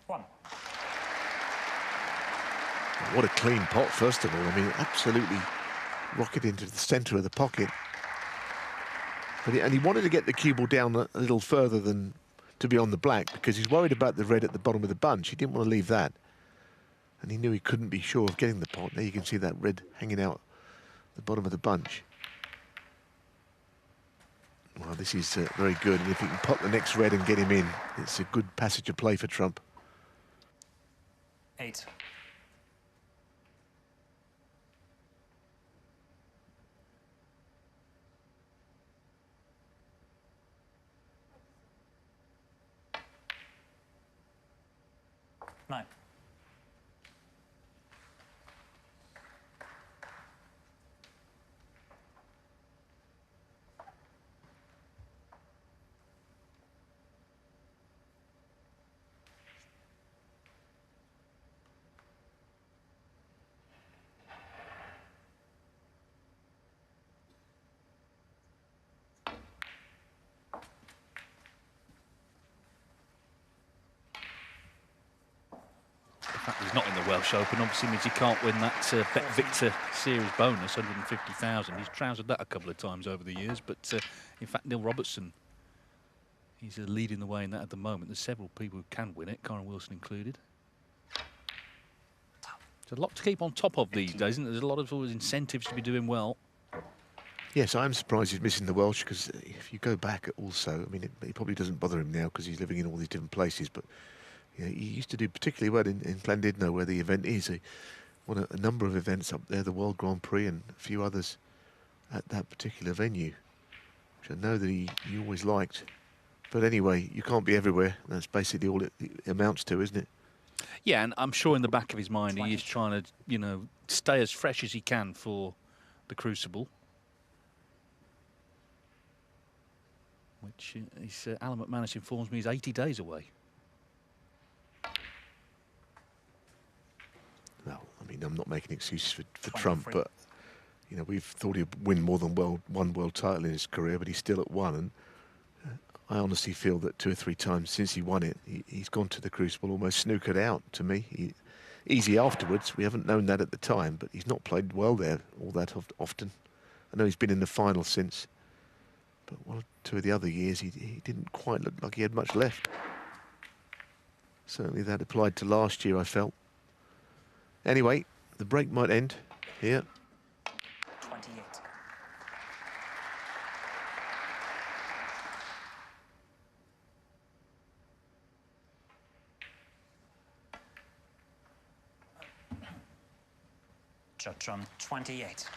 One. What a clean pot, first of all. I mean, absolutely rocketed into the centre of the pocket. And he wanted to get the cue ball down a little further than to be on the black because he's worried about the red at the bottom of the bunch. He didn't want to leave that. And he knew he couldn't be sure of getting the pot. There you can see that red hanging out the bottom of the bunch. Well, this is very good. And if he can pot the next red and get him in, it's a good passage of play for Trump. 8. Nine. The fact he's not in the Welsh Open obviously means he can't win that Bet Victor Series bonus, 150,000. He's trousered that a couple of times over the years, but in fact, Neil Robertson, he's leading the way in that at the moment. There's several people who can win it, Karen Wilson included. There's a lot to keep on top of these days, isn't there? There's a lot of always incentives to be doing well. Yes, I'm surprised he's missing the Welsh because if you go back also, I mean, it probably doesn't bother him now because he's living in all these different places, but you know, he used to do particularly well in Llandudno where the event is. He won a number of events up there, the World Grand Prix and a few others at that particular venue, which I know that he always liked. But anyway, you can't be everywhere. That's basically all it amounts to, isn't it? Yeah, and I'm sure in the back of his mind he is trying to, you know, stay as fresh as he can for the Crucible. Which Alan McManus informs me is 80 days away. Well, I mean, I'm not making excuses for Trump, but, you know, we've thought he'd win more than one world title in his career, but he's still at one. And I honestly feel that 2 or 3 times since he won it, he's gone to the Crucible almost snookered out to me. Easy afterwards. We haven't known that at the time, but he's not played well there all that often. I know he's been in the final since, but 1 or 2 of the other years, he didn't quite look like he had much left. Certainly that applied to last year, I felt. Anyway, the break might end here. 28. Judd on 28.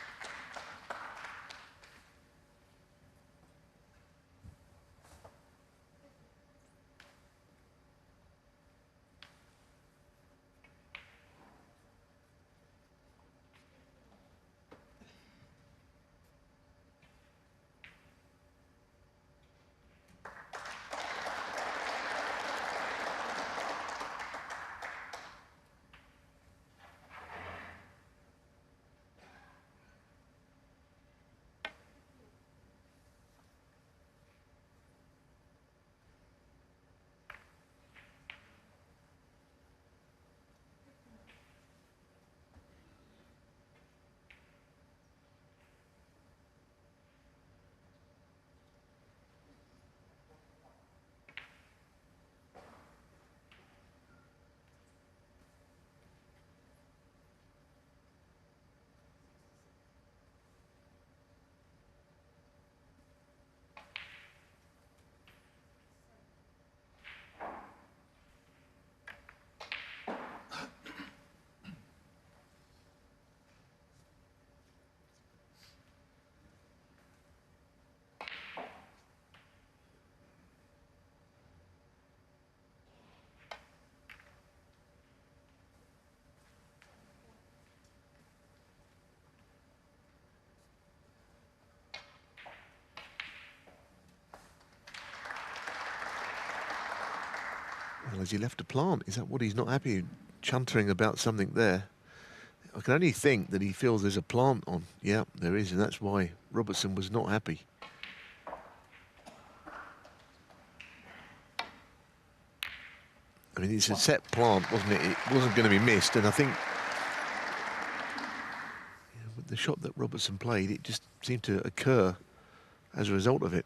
Well, has he left a plant? Is that what he's not happy, chuntering about something there? I can only think that he feels there's a plant on. Yeah, there is, and that's why Robertson was not happy. I mean, it's a set plant, wasn't it? It wasn't going to be missed, and I think with the shot that Robertson played, it just seemed to occur as a result of it.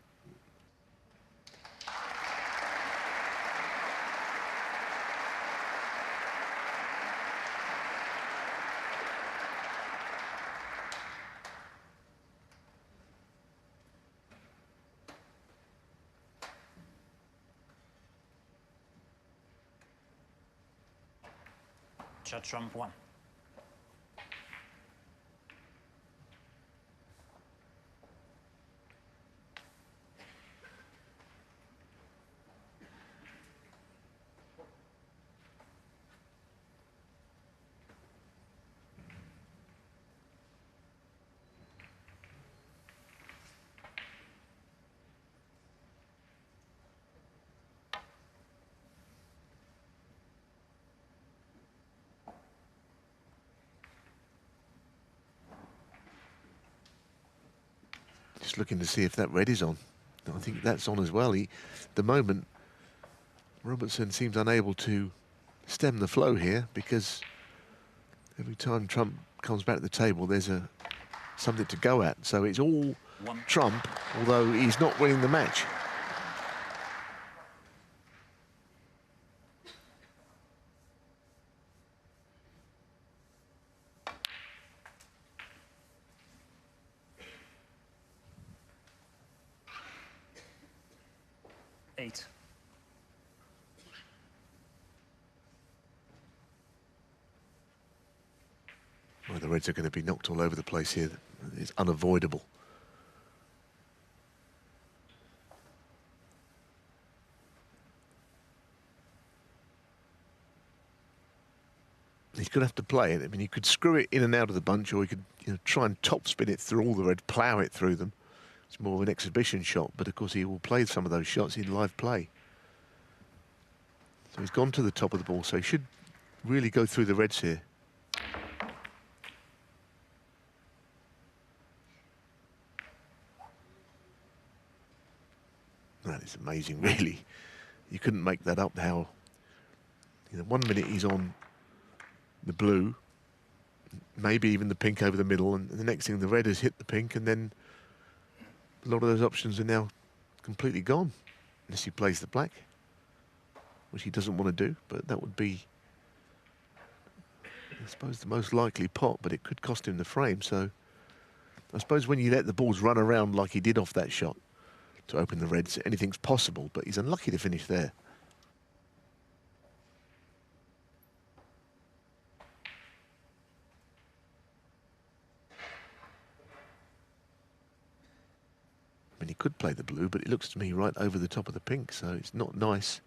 Judd Trump 1. Just looking to see if that red is on. I think that's on as well. The moment, Robertson seems unable to stem the flow here, because every time Trump comes back to the table, there's something to go at. So it's all Trump, although he's not winning the match. Well, the Reds are going to be knocked all over the place here. It's unavoidable. He's going to have to play it. I mean, he could screw it in and out of the bunch, or he could, try and topspin it through all the Reds, plough it through them. It's more of an exhibition shot, but of course he will play some of those shots in live play. So he's gone to the top of the ball, so he should really go through the Reds here. That is amazing, really. You couldn't make that up, how 1 minute he's on the blue, maybe even the pink over the middle, and the next thing the red has hit the pink, and then a lot of those options are now completely gone, unless he plays the black, which he doesn't want to do, but that would be, I suppose, the most likely pot, but it could cost him the frame. So I suppose when you let the balls run around like he did off that shot to open the Reds, anything's possible, but he's unlucky to finish there. I mean, he could play the blue, but it looks to me right over the top of the pink, so it's not nice.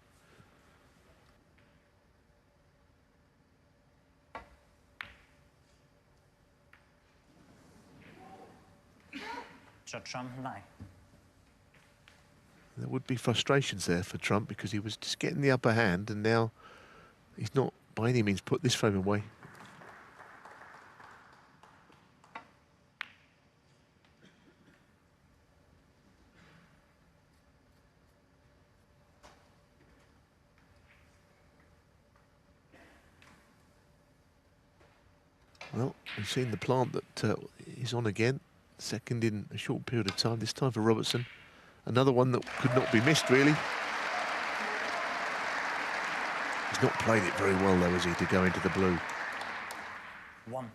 Judd Trump 9. There would be frustrations there for Trump, because he was just getting the upper hand, and now he's not by any means put this frame away. Well, we've seen the plant that is on again, second in a short period of time, this time for Robertson. Another one that could not be missed, really. He's not played it very well, though, has he, to go into the blue? 1.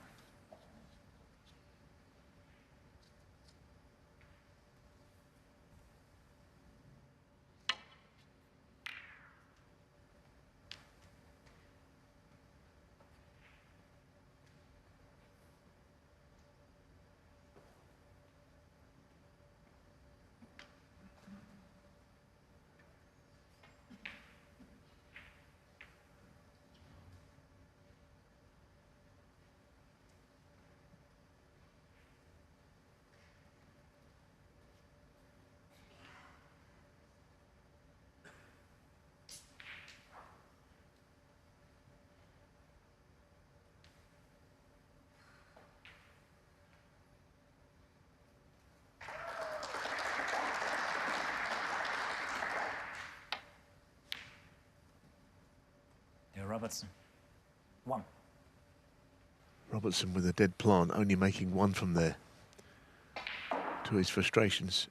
Robertson. 1. Robertson with a dead plant, only making 1 from there. To his frustrations.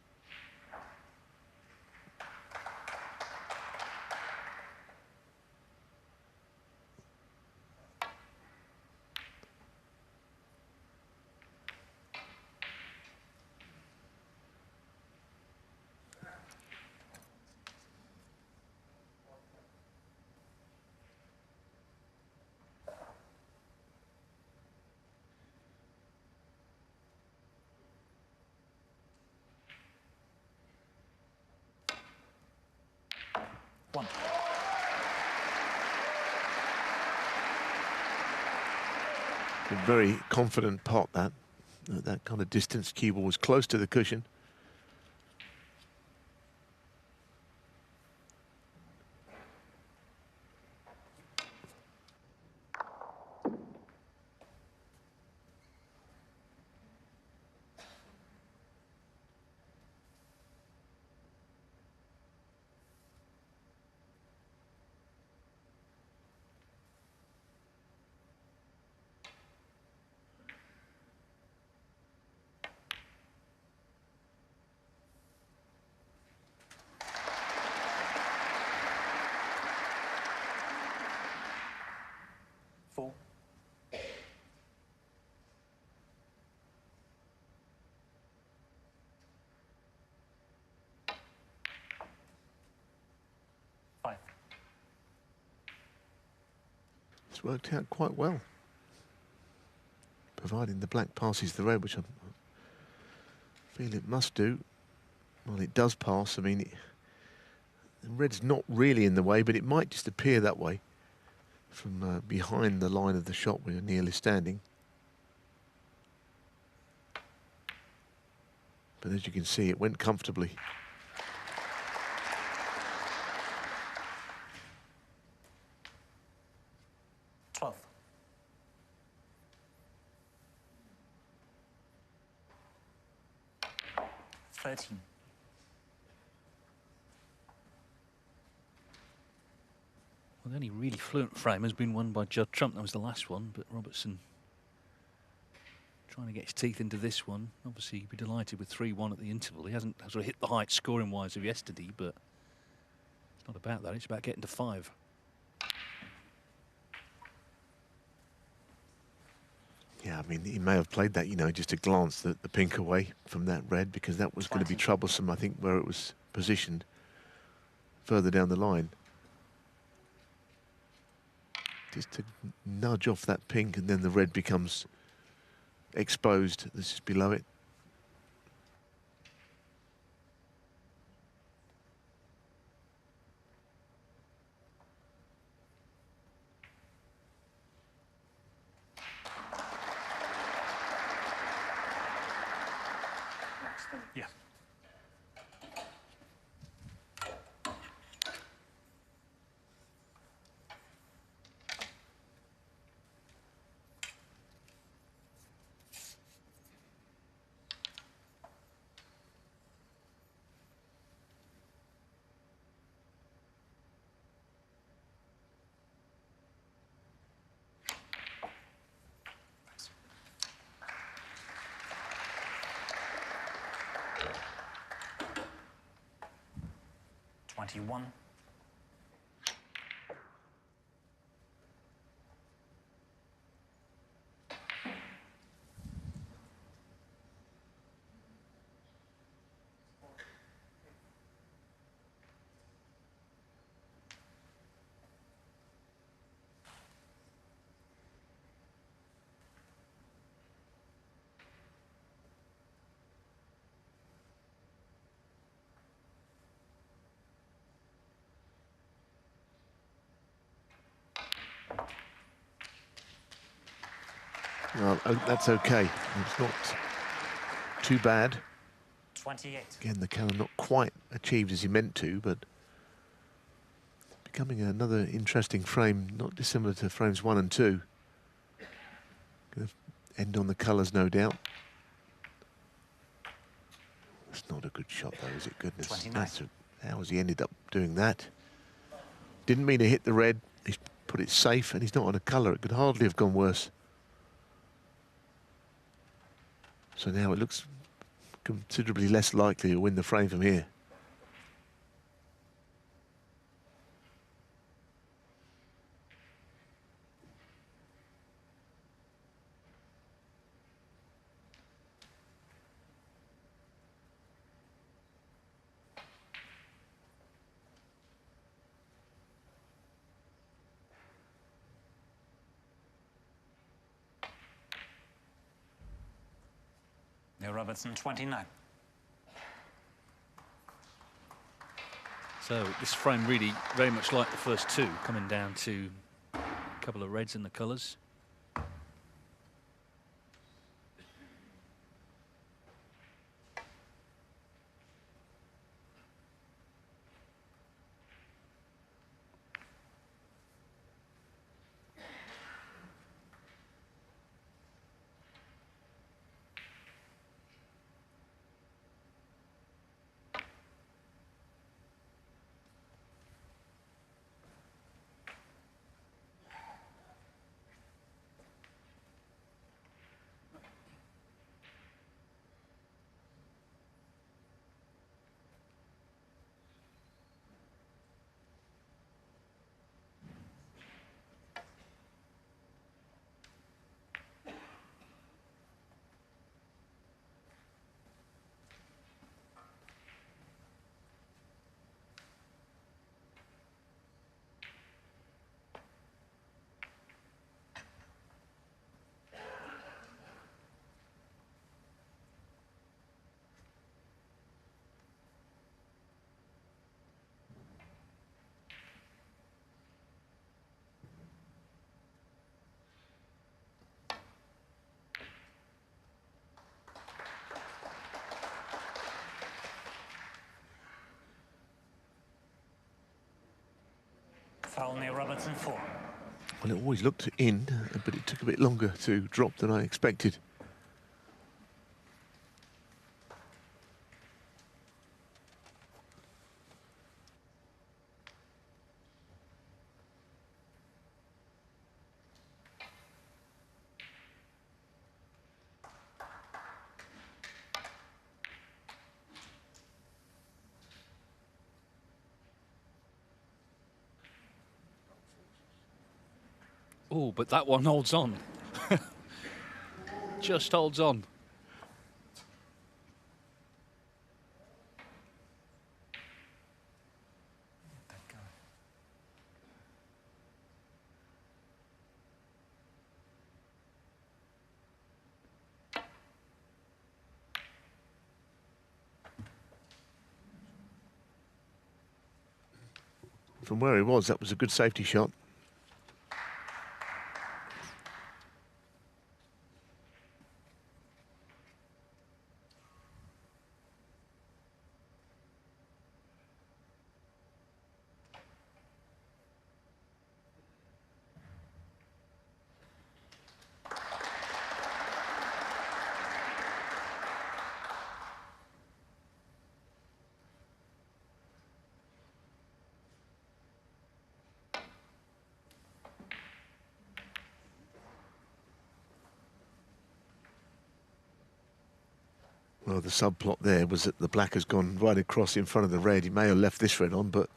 A very confident pot, that. At that kind of distance, cue ball was close to the cushion. It's worked out quite well, providing the black passes the red, which I feel it must do. Well, it does pass. I mean, the red's not really in the way, but it might just appear that way from behind the line of the shot where Neil is standing. But as you can see, it went comfortably. Well, the only really fluent frame has been won by Judd Trump. That was the last one, but Robertson trying to get his teeth into this one. Obviously, he'd be delighted with 3-1 at the interval. He hasn't sort of hit the height scoring-wise of yesterday, but it's not about that. It's about getting to 5. Yeah, I mean, he may have played that, you know, just to glance the pink away from that red, because that was going to be troublesome, I think, where it was positioned further down the line. Just to nudge off that pink, and then the red becomes exposed. This is below it. Yeah. One. Well, that's okay. It's not too bad. 28. Again, the colour not quite achieved as he meant to, but becoming another interesting frame, not dissimilar to frames 1 and 2. Going to end on the colours, no doubt. It's not a good shot, though, is it? Goodness. How has he ended up doing that? Didn't mean to hit the red. He's put it safe, and he's not on a colour. It could hardly have gone worse. So now it looks considerably less likely to win the frame from here. Neil Robertson, 29. So this frame really very much like the first two, coming down to a couple of reds in the colours. Foul Neil Robertson, 4. Well, it always looked in, but it took a bit longer to drop than I expected. Oh, but that one holds on. Just holds on. From where he was, that was a good safety shot. Well, the subplot there was that the black has gone right across in front of the red. He may have left this red on, but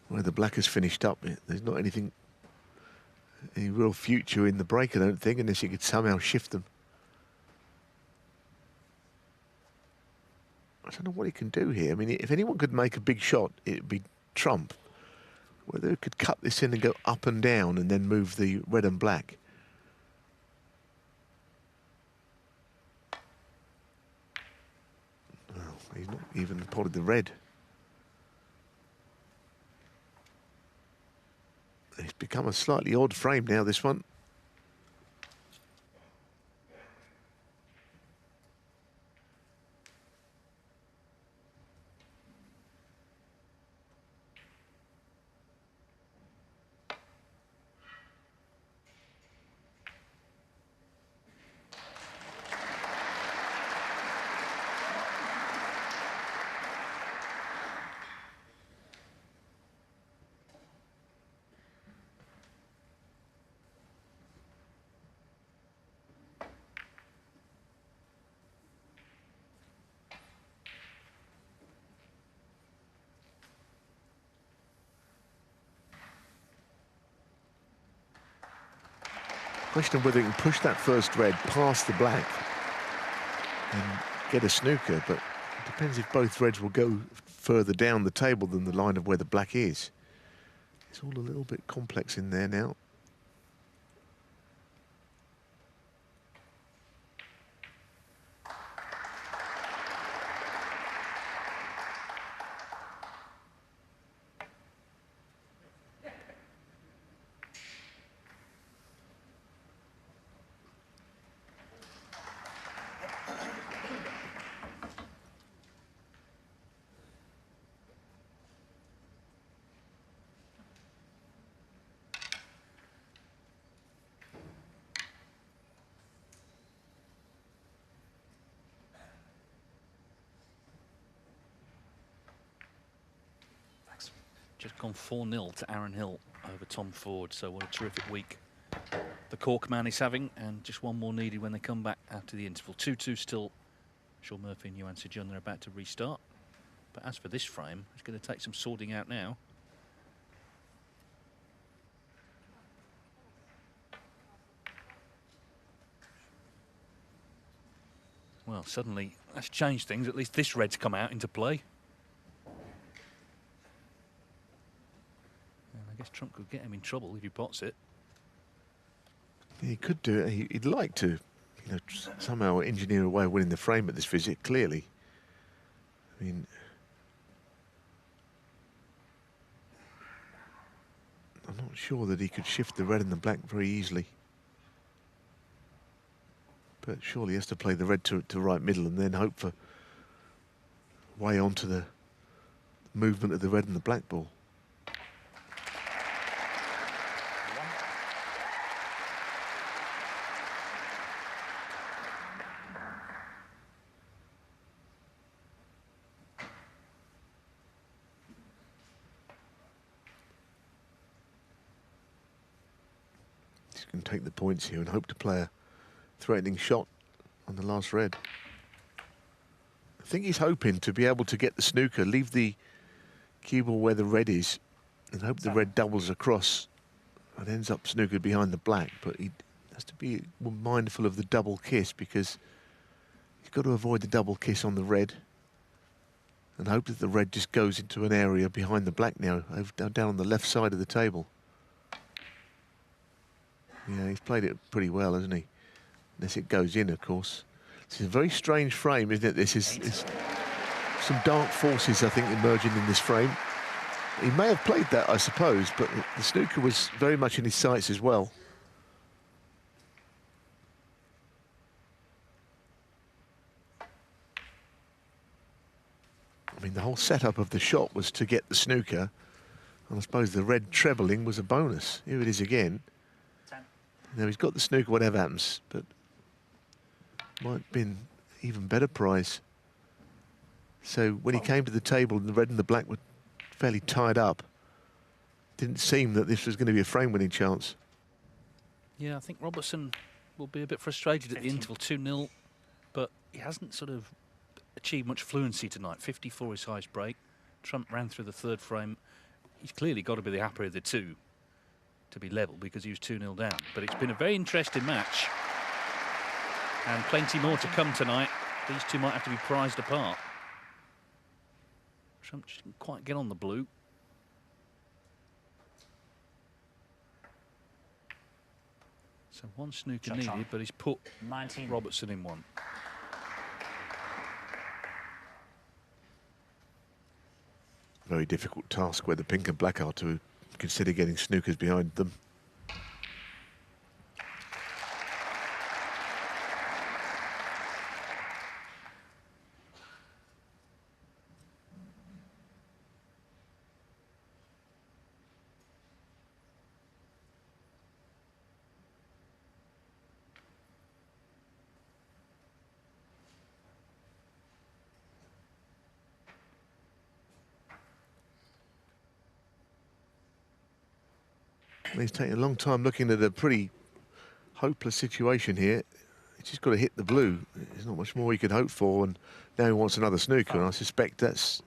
where the black has finished up, there's not any real future in the break, I don't think, unless you could somehow shift them. I don't know what he can do here. I mean, if anyone could make a big shot, it'd be Trump. Whether he could cut this in and go up and down and then move the red and black. He's not even potted the red. It's become a slightly odd frame now, this one. Question of whether he can push that first red past the black and get a snooker, but it depends if both reds will go further down the table than the line of where the black is. It's all a little bit complex in there now. Just gone 4-0 to Aaron Hill over Tom Ford, so what a terrific week the Cork man is having, and just one more needed when they come back after the interval. 2-2 still. Sean Murphy and Johan Sejun are about to restart. But as for this frame, it's going to take some sorting out now. Well, suddenly that's changed things. At least this red's come out into play. I guess Trump could get him in trouble if he pots it. He could do it. He'd like to, you know, somehow engineer a way of winning the frame at this visit, clearly. I mean, I'm not sure that he could shift the red and the black very easily. But surely he has to play the red to right middle and then hope for way onto the movement of the red and the black ball. Can take the points here and hope to play a threatening shot on the last red. I think he's hoping to be able to get the snooker, leave the cue ball where the red is, and hope the red doubles across and ends up snookered behind the black. But he has to be mindful of the double kiss, because he's got to avoid the double kiss on the red and hope that the red just goes into an area behind the black now, down on the left side of the table. Yeah, he's played it pretty well, hasn't he? Unless it goes in, of course. This is a very strange frame, isn't it? This is some dark forces, I think, emerging in this frame. He may have played that, I suppose, but the snooker was very much in his sights as well. I mean, the whole setup of the shot was to get the snooker, and I suppose the red trebling was a bonus. Here it is again. Now he's got the snooker, whatever happens, but might have been even better prize. So when he came to the table and the red and the black were fairly tied up, didn't seem that this was going to be a frame-winning chance. Yeah, I think Robertson will be a bit frustrated at the interval, 2-0, but he hasn't sort of achieved much fluency tonight. 54 his highest break. Trump ran through the third frame. He's clearly got to be the happier of the two to be level, because he was 2-0 down. But it's been a very interesting match, and plenty more to come tonight. These two might have to be prized apart. Trump just didn't quite get on the blue. So one snooker needed, but he's put 19. Robertson in one. Very difficult task where the pink and black are to consider getting snookers behind them. He's taking a long time looking at a pretty hopeless situation here. He's just got to hit the blue. There's not much more he could hope for, and now he wants another snooker, and I suspect that's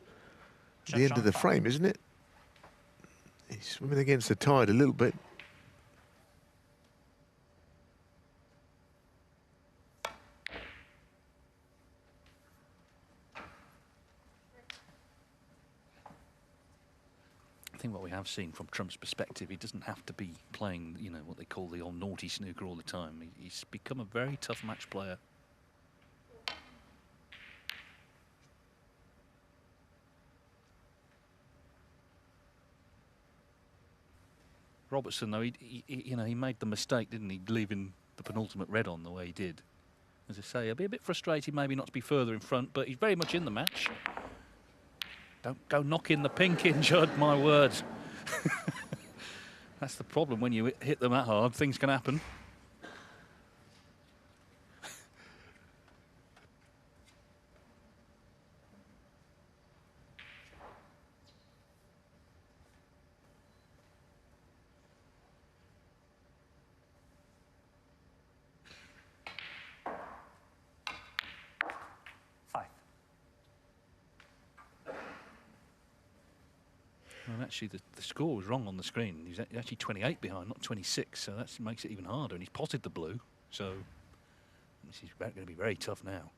the end of the frame, isn't it? He's swimming against the tide a little bit. think what we have seen from Trump's perspective, he doesn't have to be playing, you know, what they call the old naughty snooker all the time. He's become a very tough match player. Robertson, though, you know, he made the mistake, didn't he, leaving the penultimate red on the way he did. As I say, I'll be a bit frustrated maybe not to be further in front, but he's very much in the match. Don't go knocking the pink in, Judd, my word. That's the problem when you hit them that hard, things can happen. And actually, the score was wrong on the screen. He's actually 28 behind, not 26, so that makes it even harder. And he's potted the blue, so this is going to be very tough now.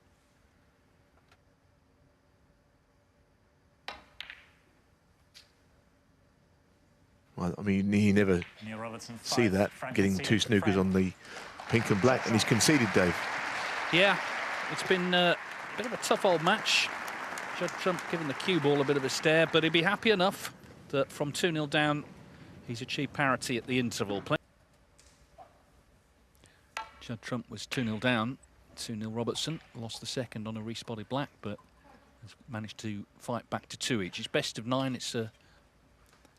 Well, I mean, he never see that, getting two snookers on the pink and black, and he's conceded, Dave. Yeah, it's been a bit of a tough old match. Judd Trump giving the cue ball a bit of a stare, but he'd be happy enough that from 2-0 down, he's achieved parity at the interval. Judd Trump was 2-0 down, 2-0 Robertson, lost the second on a respotted black, but has managed to fight back to 2 each. It's best of 9, it's a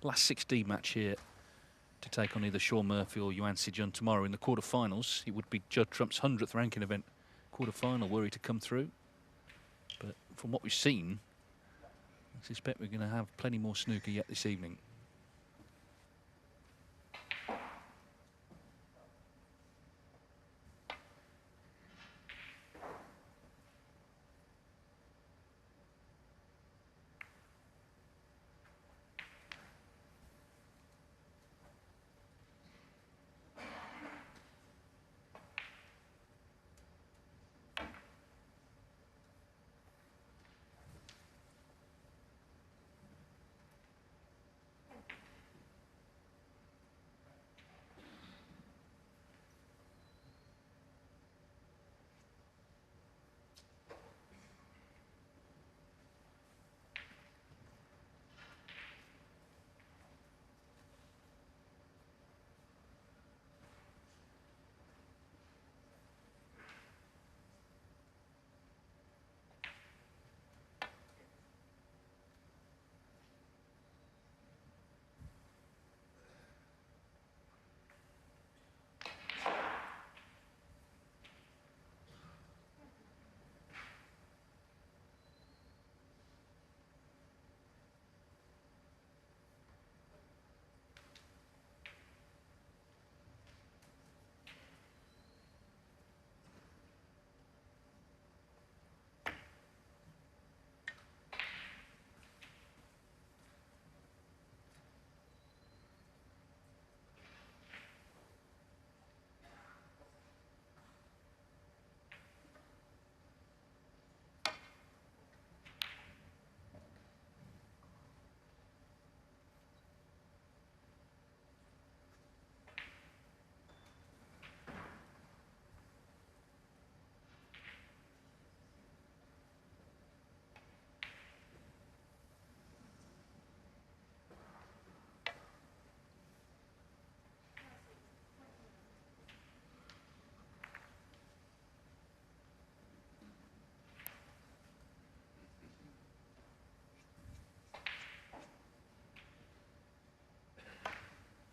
last 16 match here to take on either Shaw Murphy or Yuan Si-jun tomorrow in the quarterfinals. It would be Judd Trump's 100th ranking event quarterfinal were he to come through. But from what we've seen, I suspect we're going to have plenty more snooker yet this evening.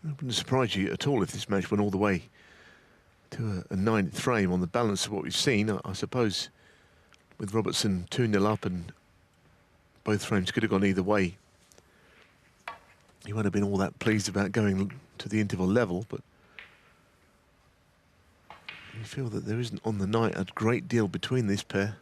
It wouldn't surprise you at all if this match went all the way to a 9th frame on the balance of what we've seen. I suppose with Robertson 2-0 up and both frames could have gone either way, he won't have been all that pleased about going to the interval level, but you feel that there isn't on the night a great deal between this pair.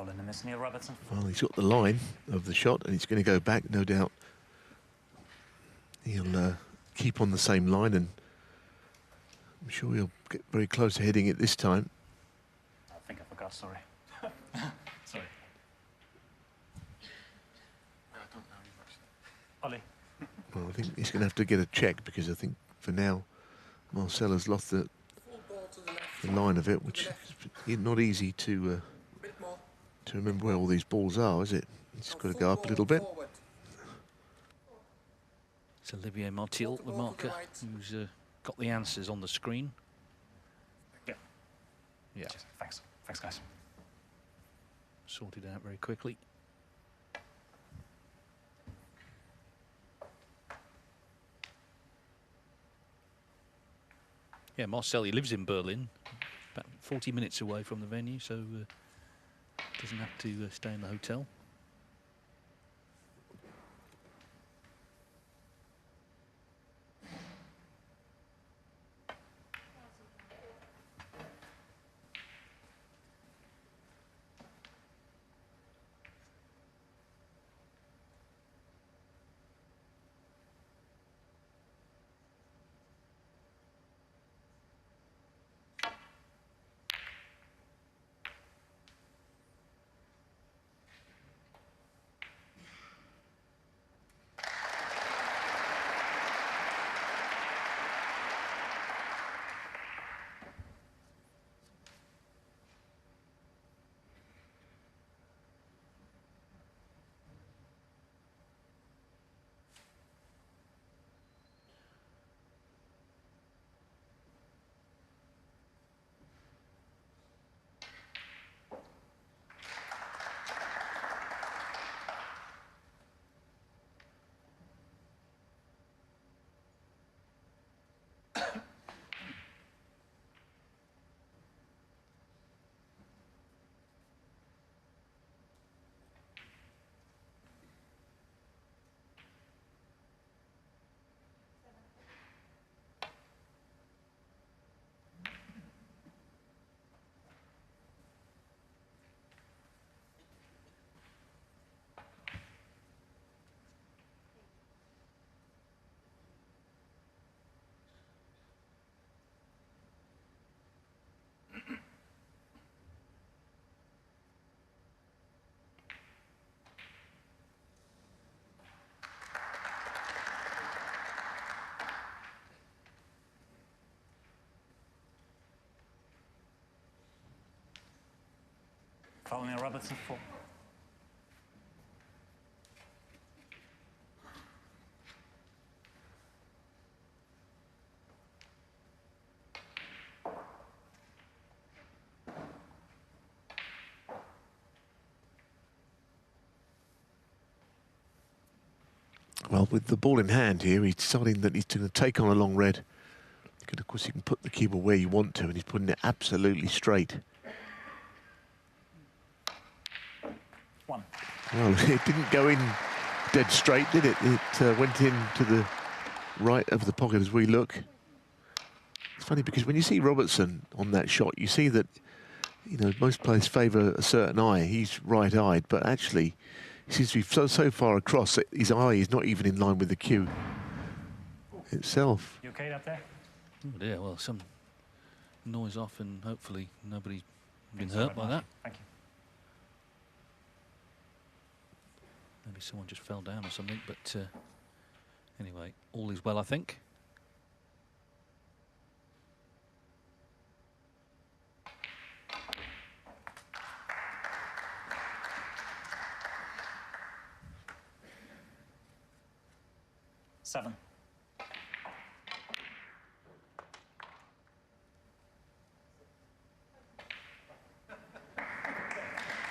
Foul in miss, Neil Robertson. Well, he's got the line of the shot, and it's going to go back, no doubt. He'll keep on the same line, and I'm sure he'll get very close to hitting it this time. I think I forgot, sorry. Sorry. I don't know much. Ollie. Well, I think he's going to have to get a check, because I think for now Marcel has lost the line of it, which is not easy to remember where all these balls are, is it? It's got to go up a little bit. It's Olivier Martial, the marker, who's got the answers on the screen. Yeah. Yeah, Cheers. Thanks. Thanks, guys. sorted out very quickly. Yeah, Marcel, he lives in Berlin, about 40 minutes away from the venue, so doesn't have to stay in the hotel. Foul Neil Robertson 4. Well, with the ball in hand here, he's deciding that he's going to take on a long red. And of course, you can put the cue ball where you want to, and he's putting it absolutely straight. 1. Well, it didn't go in dead straight, did it? It went in to the right of the pocket as we look. It's funny because when you see Robertson on that shot, you see that, you know, most players favour a certain eye. He's right-eyed, but actually he seems to be so far across that his eye is not even in line with the cue itself. You okay up there? Oh dear, well, some noise off and hopefully nobody's been hurt by that. Thank you. Maybe someone just fell down or something, but anyway, all is well, I think. Seven.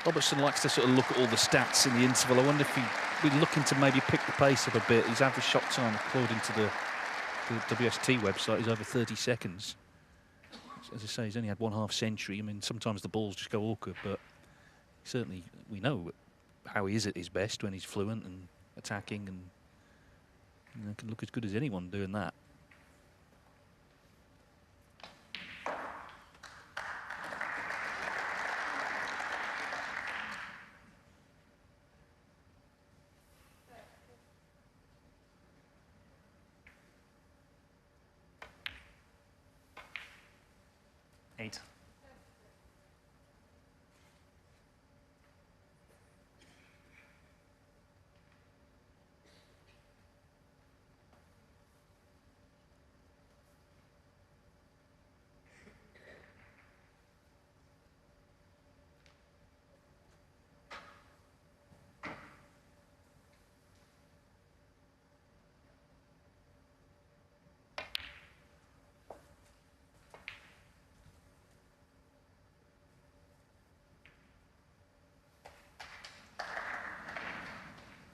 Robertson likes to sort of look at all the stats in the interval. I wonder if he'd be looking to maybe pick the pace up a bit. His average shot time, according to the WST website, is over 30 seconds. As I say, he's only had 1/2 century. I mean, sometimes the balls just go awkward, but certainly we know how he is at his best when he's fluent and attacking, and you know, can look as good as anyone doing that. 8.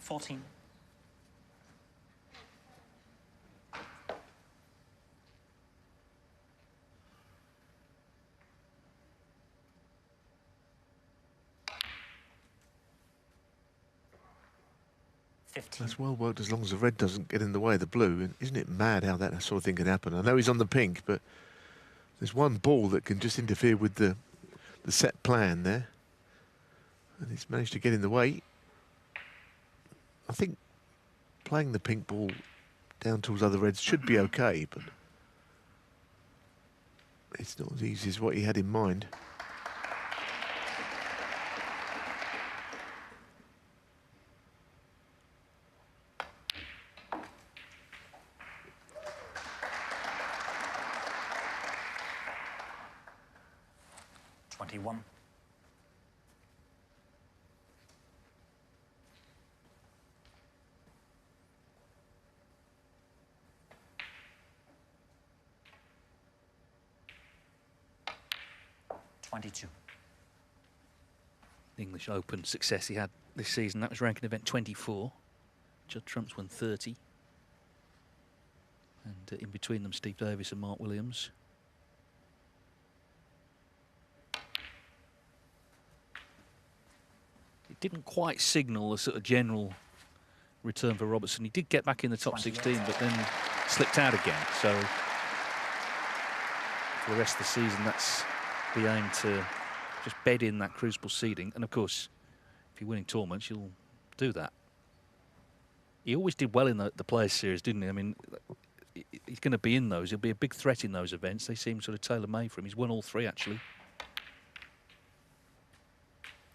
$14. That's well worked as long as the red doesn't get in the way of the blue. And isn't it mad how that sort of thing can happen? I know he's on the pink, but there's one ball that can just interfere with the set plan there. And he's managed to get in the way. I think playing the pink ball down towards other reds should be okay, but it's not as easy as what he had in mind. The English Open success he had this season, that was ranking event 24. Judd Trump's won 30. And in between them, Steve Davis and Mark Williams. It didn't quite signal a sort of general return for Robertson. He did get back in the top 16, but then slipped out again. So for the rest of the season, that's the aim, to just bed in that crucible seeding. And of course, if you're winning tournaments, you'll do that. He always did well in the Players Series, didn't he? I mean, he's going to be in those. He'll be a big threat in those events. They seem sort of tailor-made for him. He's won all 3, actually.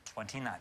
29.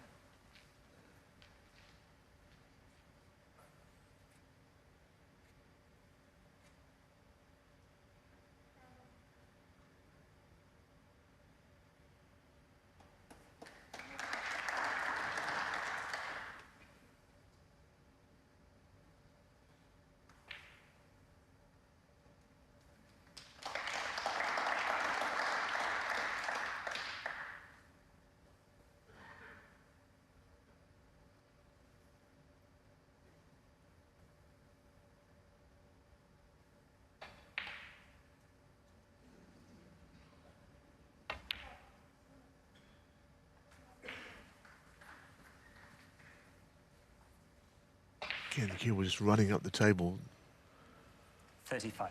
Again, he was running up the table. 35.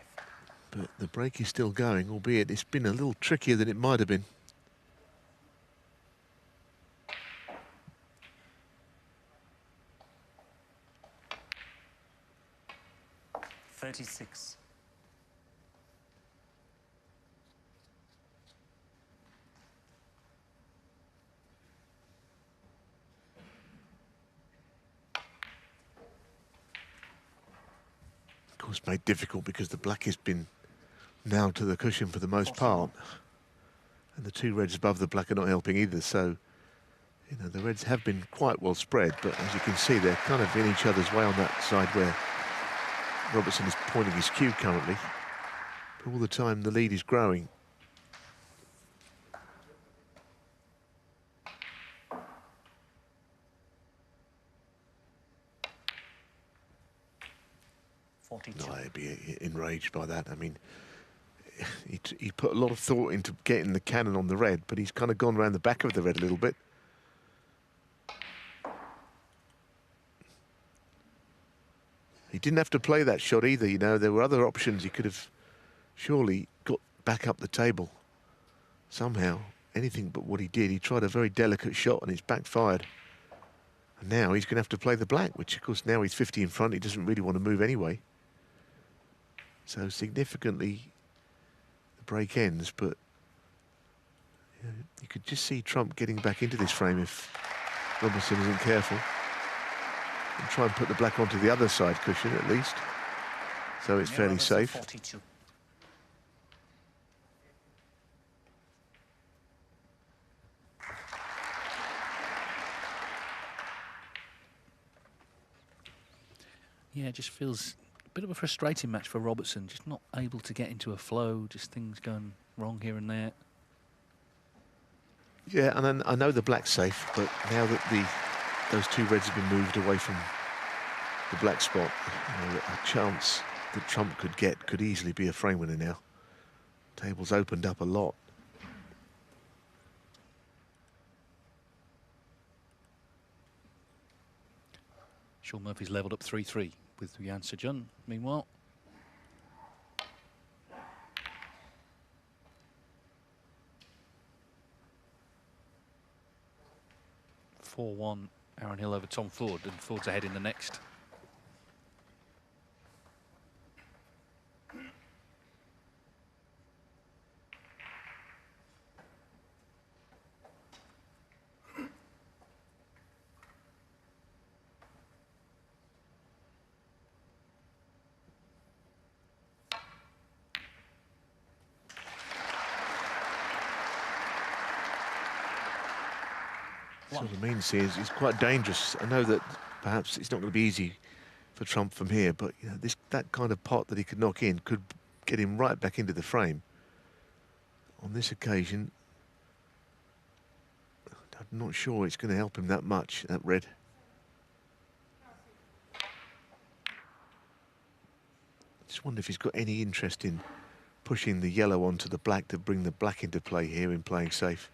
But the break is still going, albeit it's been a little trickier than it might have been. $36. Of course, made difficult because the black has been now to the cushion for the most part. And the 2 reds above the black are not helping either. So, you know, the reds have been quite well spread, but as you can see, they're kind of in each other's way on that side where Robertson is pointing his cue currently. But all the time, the lead is growing. No, I'd be enraged by that. I mean, he put a lot of thought into getting the cannon on the red, but he's kind of gone around the back of the red a little bit. He didn't have to play that shot either, you know. There were other options. He could have surely got back up the table somehow. Anything but what he did. He tried a very delicate shot and it's backfired. And now he's going to have to play the black, which, of course, now he's 50 in front. He doesn't really want to move anyway. So significantly, the break ends, but You could just see Trump getting back into this frame if Robertson isn't careful. And try and put the black onto the other side cushion at least, so it's fairly safe. 42. Yeah, it just feels a bit of a frustrating match for Robertson, just not able to get into a flow, just things going wrong here and there. Yeah, and then I know the black's safe, but now that those two reds have been moved away from the black spot, you know, a chance that Trump could get could easily be a frame winner now. Table's opened up a lot. Sean Murphy's levelled up 3-3 with Jan Sejun, meanwhile. (4-1) Aaron Hill over Tom Ford, and Ford's ahead in the next. What I mean to say is, it's quite dangerous. I know that perhaps it's not going to be easy for Trump from here, but you know, that kind of pot that he could knock in could get him right back into the frame. On this occasion, I'm not sure it's going to help him that much, that red. Just wonder if he's got any interest in pushing the yellow onto the black to bring the black into play here in playing safe.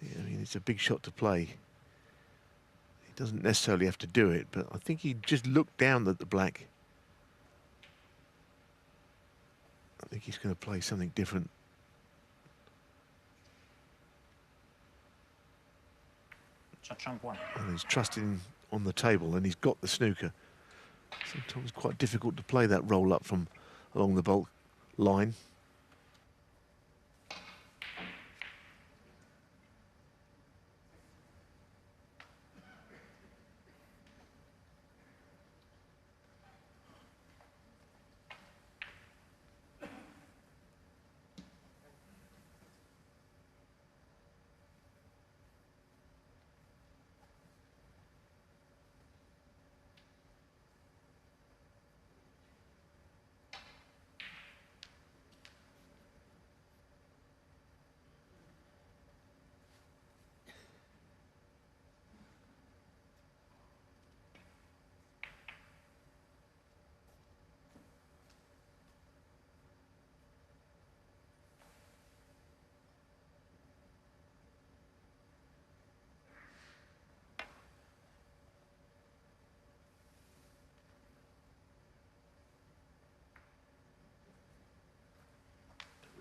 Yeah, I mean, it's a big shot to play. He doesn't necessarily have to do it, but I think he just looked down at the black. I think he's going to play something different. Trump won. And he's trusting on the table, and he's got the snooker. Sometimes quite difficult to play that roll up from along the bulk line.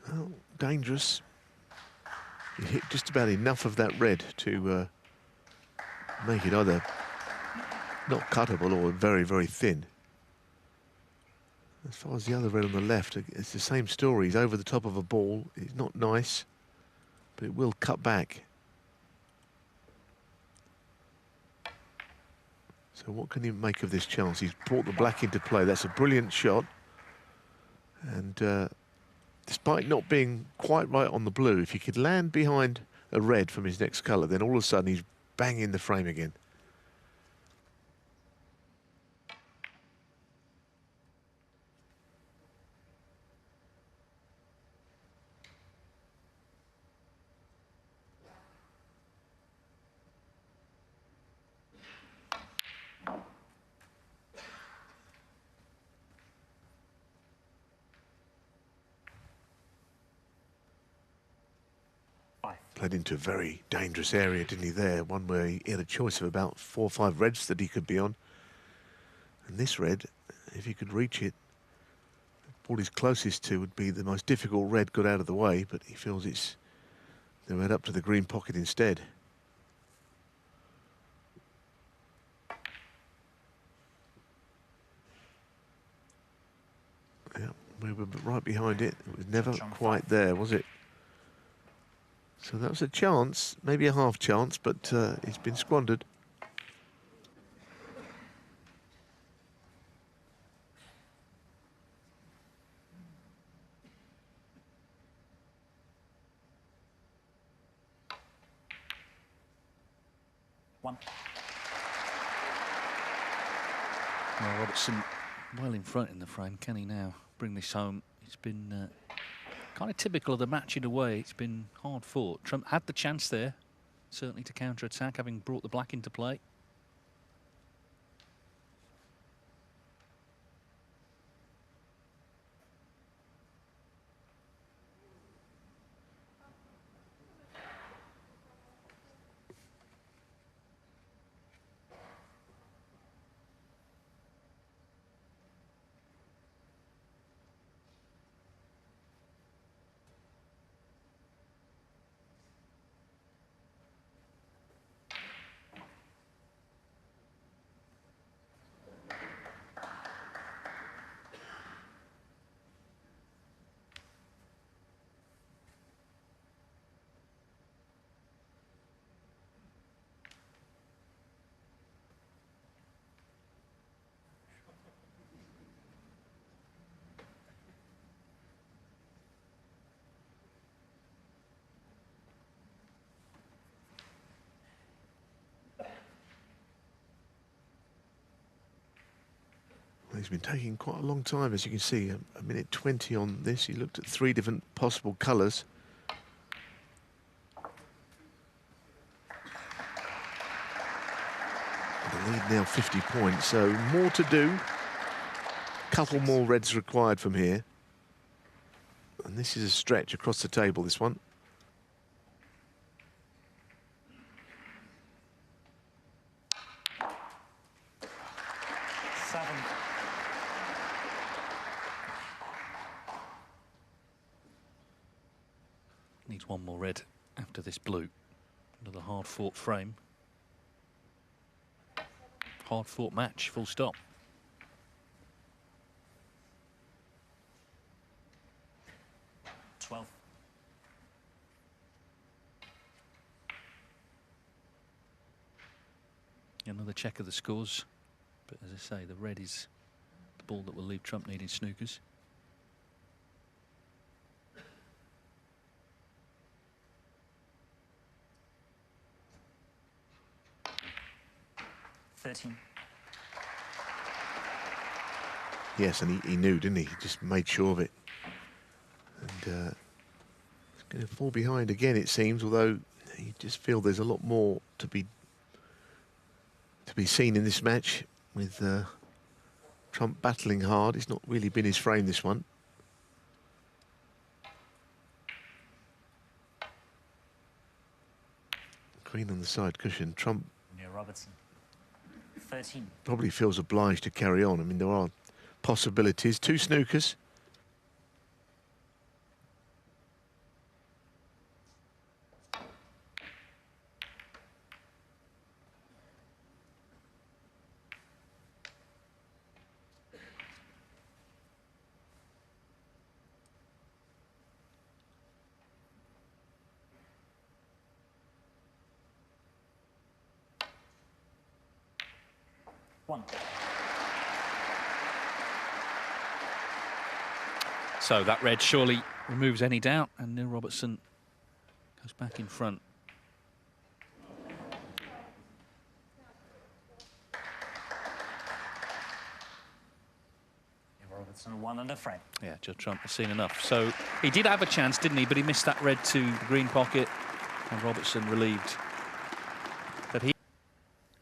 Well, dangerous. He hit just about enough of that red to make it either not cuttable or very, very thin. As far as the other red on the left, it's the same story. He's over the top of a ball. It's not nice, but it will cut back. So what can he make of this chance? He's brought the black into play. That's a brilliant shot. And despite not being quite right on the blue, if he could land behind a red from his next colour, then all of a sudden he's bang in the frame again. Played into a very dangerous area, didn't he, there? One where he had a choice of about 4 or 5 reds that he could be on. And this red, if he could reach it, the ball he's closest to would be the most difficult red got out of the way, but he feels it's the red up to the green pocket instead. Yeah, we were right behind it. It was never quite there, was it? So that was a chance, maybe a half chance, but it's been squandered. One. Well, Robertson well in front in the frame. Can he now bring this home? It's been kind of typical of the match in a way. It's been hard fought. Trump had the chance there, certainly to counter-attack, having brought the black into play. He's been taking quite a long time, as you can see, a minute 20 on this. He looked at 3 different possible colours. The lead now 50 points, so more to do. Couple more reds required from here. And this is a stretch across the table, this one. Needs one more red after this blue. Another hard-fought frame. Hard-fought match, full stop. Another check of the scores. But as I say, the red is the ball that will leave Trump needing snookers. Yes, and he knew, didn't he? He just made sure of it. And it's going to fall behind again, it seems, although you just feel there's a lot more to be seen in this match, with Trump battling hard. It's not really been his frame, this one. Green on the side cushion. Trump Near Robertson. 13. Probably feels obliged to carry on. I mean, there are possibilities. 2 snookers. One. So that red surely removes any doubt, and Neil Robertson goes back in front. Robertson 1 under frame. Yeah, Judd Trump has seen enough. So he did have a chance, didn't he? But he missed that red to the green pocket, and Robertson relieved that he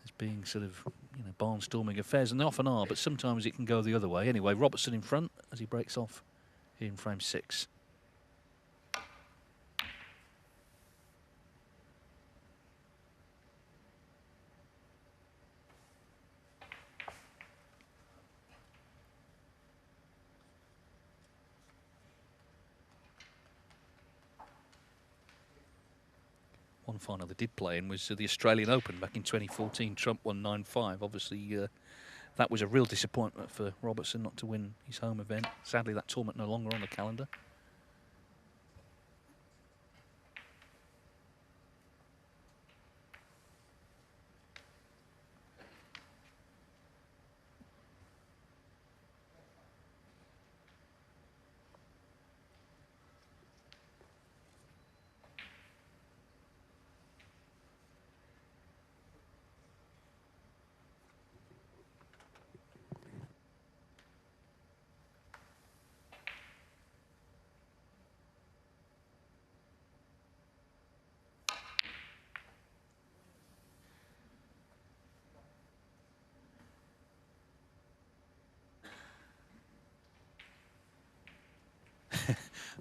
is being sort of, you know, barnstorming affairs, and they often are, but sometimes it can go the other way. Anyway, Robertson in front as he breaks off in frame 6. One final they did play in was the Australian Open back in 2014. Trump won 9-5. Obviously, that was a real disappointment for Robertson not to win his home event. Sadly, that tournament no longer on the calendar.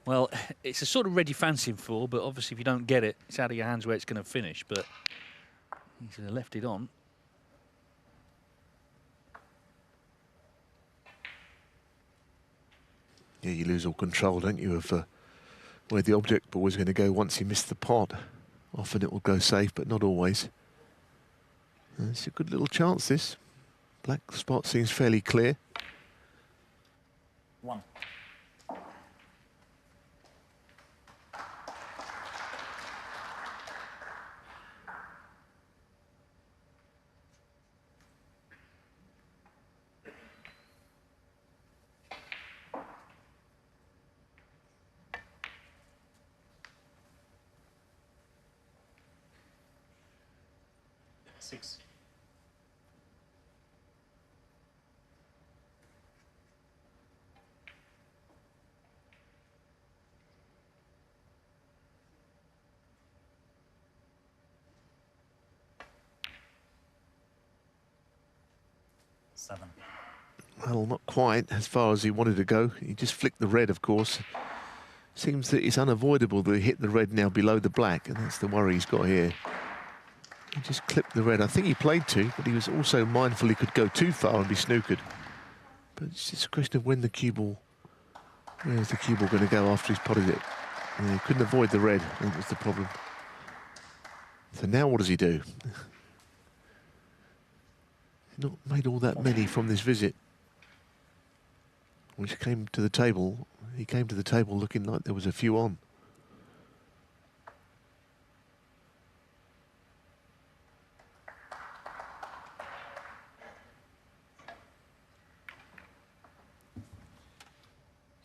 Well, it's a sort of red you fancy him for, but obviously if you don't get it, it's out of your hands where it's going to finish. But he's left it on. Yeah, you lose all control, don't you, of where the object ball is going to go once you miss the pot. Often it will go safe, but not always. And it's a good little chance, this. Black spot seems fairly clear. 1. Six. Seven. Well, not quite as far as he wanted to go. He just flicked the red, of course. Seems that it's unavoidable that he hit the red now below the black, and that's the worry he's got here. He just clipped the red. I think he played two, but he was also mindful he could go too far and be snookered. But it's just a question of when the cue ball, where's the cue ball going to go after he's potted it? And he couldn't avoid the red, I think that was the problem. So now what does he do? He's not made all that many from this visit, which came to the table. He came to the table looking like there was a few on.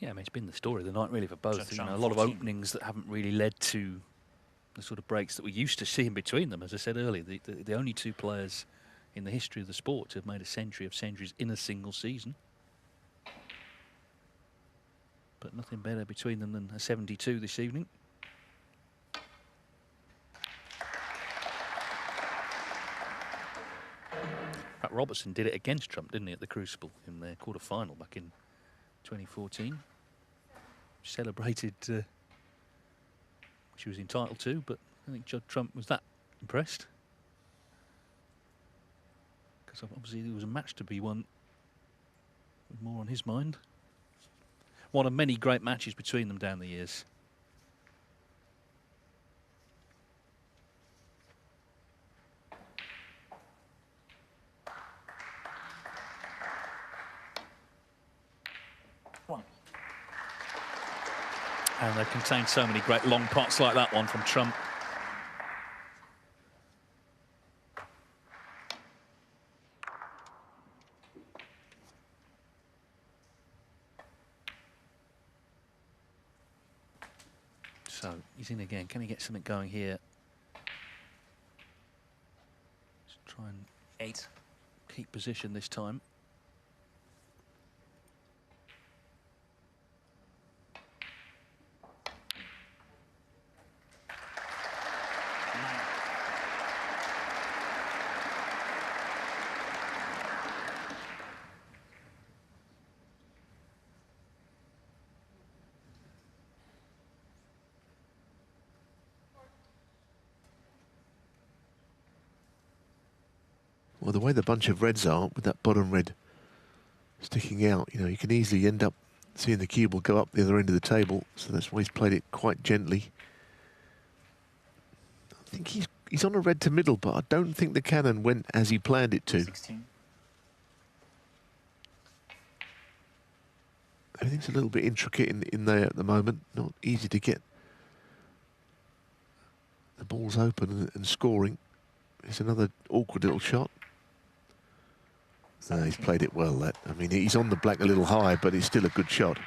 Yeah, I mean, it's been the story of the night really for both. Judd A lot of 14. openings that haven't really led to the sort of breaks that we used to see in between them. As I said earlier, the only two players in the history of the sport to have made a century of centuries in a single season. But nothing better between them than a 72 this evening. In fact, Robertson did it against Trump, didn't he, at the Crucible in their quarter-final back in 2014. Celebrated, which he was entitled to, but I think Judd Trump was that impressed. Because obviously there was a match to be won with more on his mind. One of many great matches between them down the years. And they contain so many great long pots like that one from Trump. So he's in again. Can he get something going here? Let's try and 8. keep position this time. Well, the way the bunch of reds are, with that bottom red sticking out, you know, you can easily end up seeing the cue ball go up the other end of the table. So that's why he's played it quite gently. I think he's on a red to middle, but I don't think the cannon went as he planned it to. 16. Everything's a little bit intricate in there at the moment. Not easy to get the balls open and scoring. It's another awkward little shot. No, he's played it well, that. I mean, he's on the black a little high, but it's still a good shot.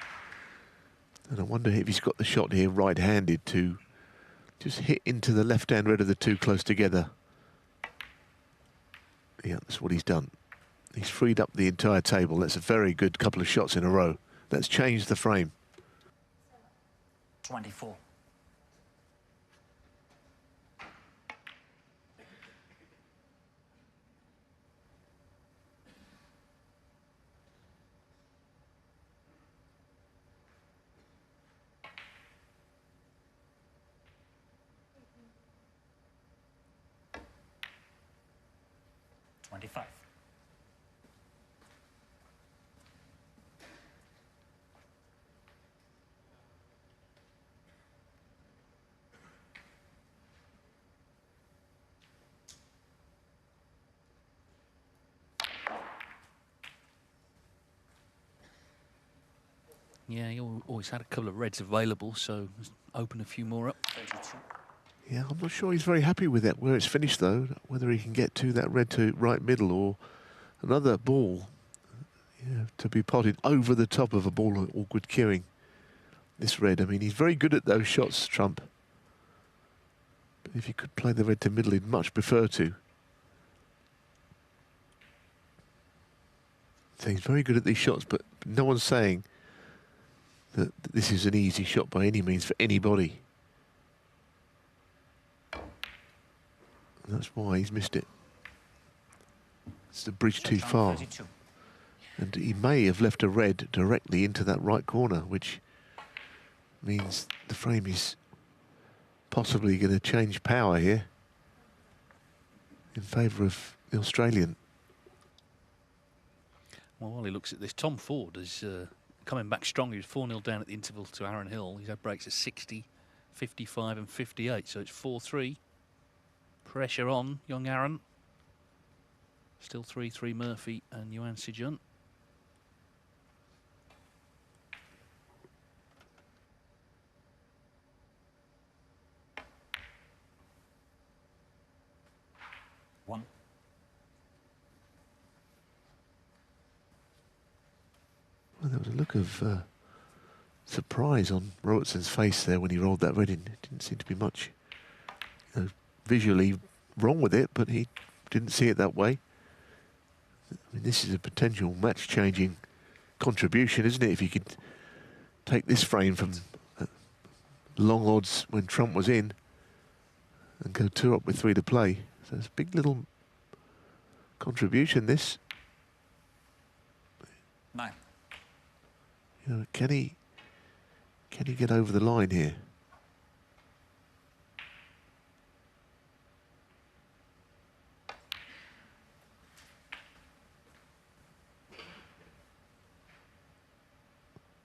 And I wonder if he's got the shot here right-handed to just hit into the left-hand red of the two close together. Yeah, that's what he's done. He's freed up the entire table. That's a very good couple of shots in a row. That's changed the frame. 24. 25. Yeah, he always had a couple of reds available, so open a few more up. 32. Yeah, I'm not sure he's very happy with that, where it's finished though, whether he can get to that red to right middle or another ball, yeah, to be potted over the top of a ball of awkward queuing. This red, I mean, he's very good at those shots, Trump. But if he could play the red to middle, he'd much prefer to. So he's very good at these shots, but no one's saying that this is an easy shot by any means for anybody. And that's why he's missed it. It's the bridge too far. 32. And he may have left a red directly into that right corner, which means the frame is possibly going to change power here in favour of the Australian. Well, while he looks at this, Tom Ford is coming back strong. He was 4-0 down at the interval to Aaron Hill. He's had breaks at 60, 55 and 58, so it's 4-3. Pressure on young Aaron. Still 3-3 Murphy and Yuan Sijun. One. Well, there was a look of surprise on Robertson's face there when he rolled that red in. It didn't seem to be much, you know, visually wrong with it, but he didn't see it that way. I mean, this is a potential match-changing contribution, isn't it? If you could take this frame from long odds when Trump was in and go 2 up with 3 to play. So it's a big little contribution, this. 9. You know, can he get over the line here?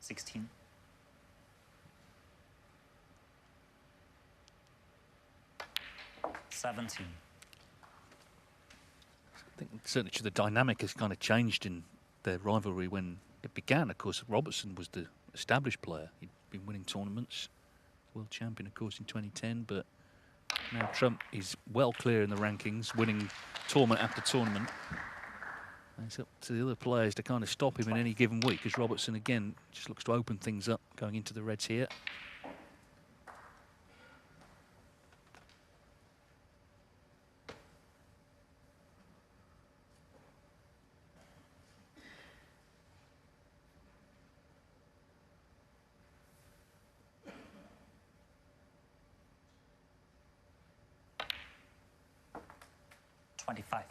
$16. 17. I think certainly the dynamic has kind of changed in their rivalry when it began. Of course, Robertson was the established player. He'd been winning tournaments, world champion, of course, in 2010. But now Trump is well clear in the rankings, winning tournament after tournament. And it's up to the other players to kind of stop him in any given week, because Robertson, again, just looks to open things up going into the reds here. $25.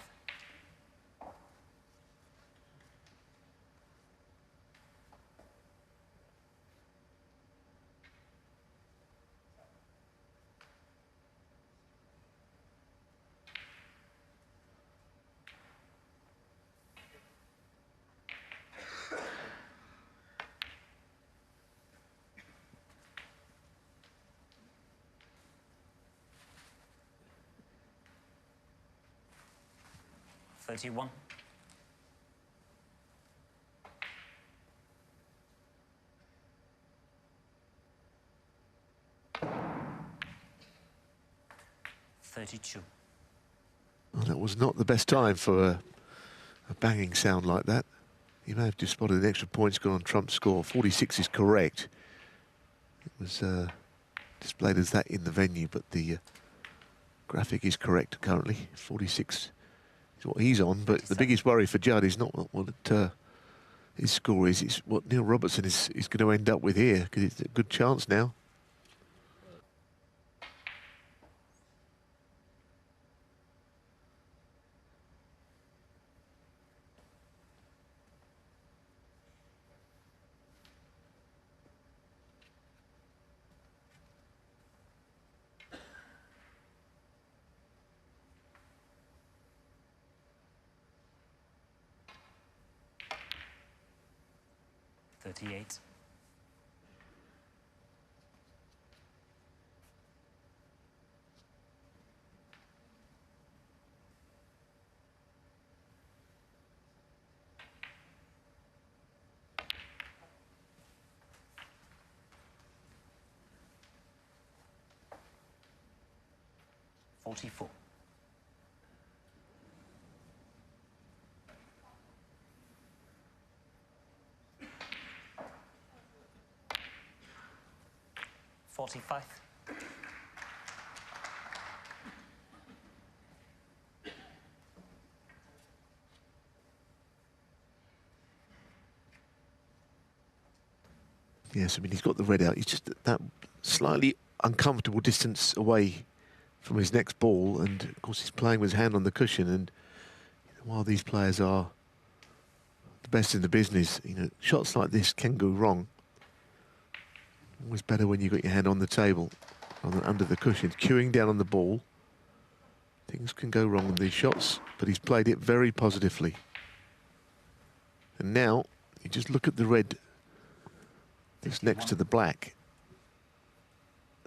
$31. $32. Well, that was not the best time for a banging sound like that. You may have just spotted an extra point score on Trump's score. 46 is correct. It was displayed as that in the venue, but the graphic is correct currently. 46 is what he's on, but the biggest worry for Judd is not what his score is. It's what Neil Robertson is going to end up with here, because it's a good chance now. 38. .44. .45. Yes, I mean, he's got the red out. He's just at that slightly uncomfortable distance away from his next ball, and of course he's playing with his hand on the cushion. And while these players are the best in the business, you know, shots like this can go wrong. Always better when you've got your hand on the table rather than under the cushion. Queuing down on the ball, things can go wrong with these shots, but he's played it very positively. And now you just look at the red that's next to the black,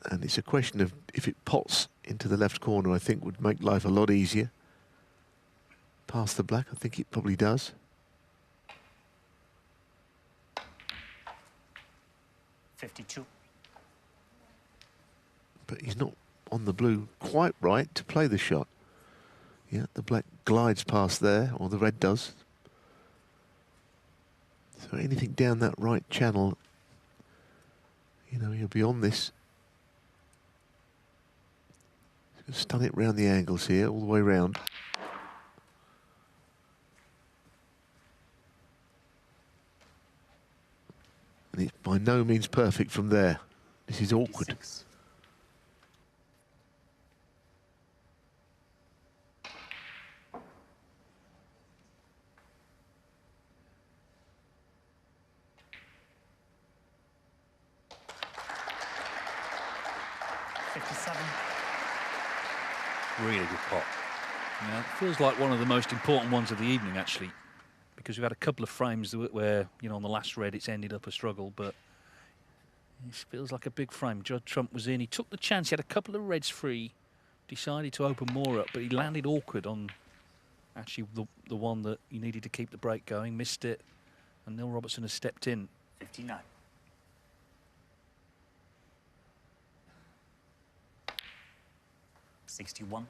and it's a question of if it pots into the left corner, I think would make life a lot easier. Past the black, I think it probably does. .52. But he's not on the blue quite right to play the shot. Yeah, the black glides past there, or the red does. So anything down that right channel, you know, he'll be on this. Stun it round the angles here, all the way round. And it's by no means perfect from there. This is awkward. 56. .57. Really good pot. Yeah, it feels like one of the most important ones of the evening, actually, because we've had a couple of frames where, you know, on the last red it's ended up a struggle, but this feels like a big frame. Judd Trump was in, he took the chance, he had a couple of reds free, decided to open more up, but he landed awkward on actually the one that he needed to keep the break going, missed it, and Neil Robertson has stepped in. 59. .61.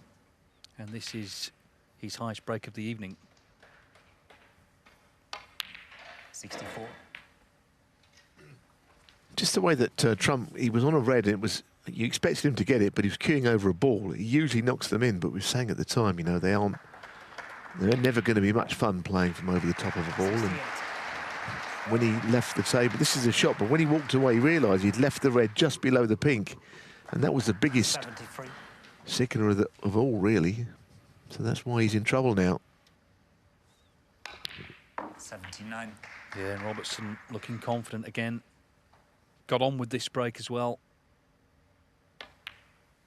And this is his highest break of the evening. 64. Just the way that Trump, he was on a red, and it was, you expected him to get it, but he was queuing over a ball. He usually knocks them in, but we were saying at the time, you know, they're never going to be much fun playing from over the top of a ball. And when he left the table, this is a shot, but when he walked away, he realised he'd left the red just below the pink, and that was the biggest 73. sickener of all, really. So that's why he's in trouble now. 79. Yeah, and Robertson looking confident again. Got on with this break as well.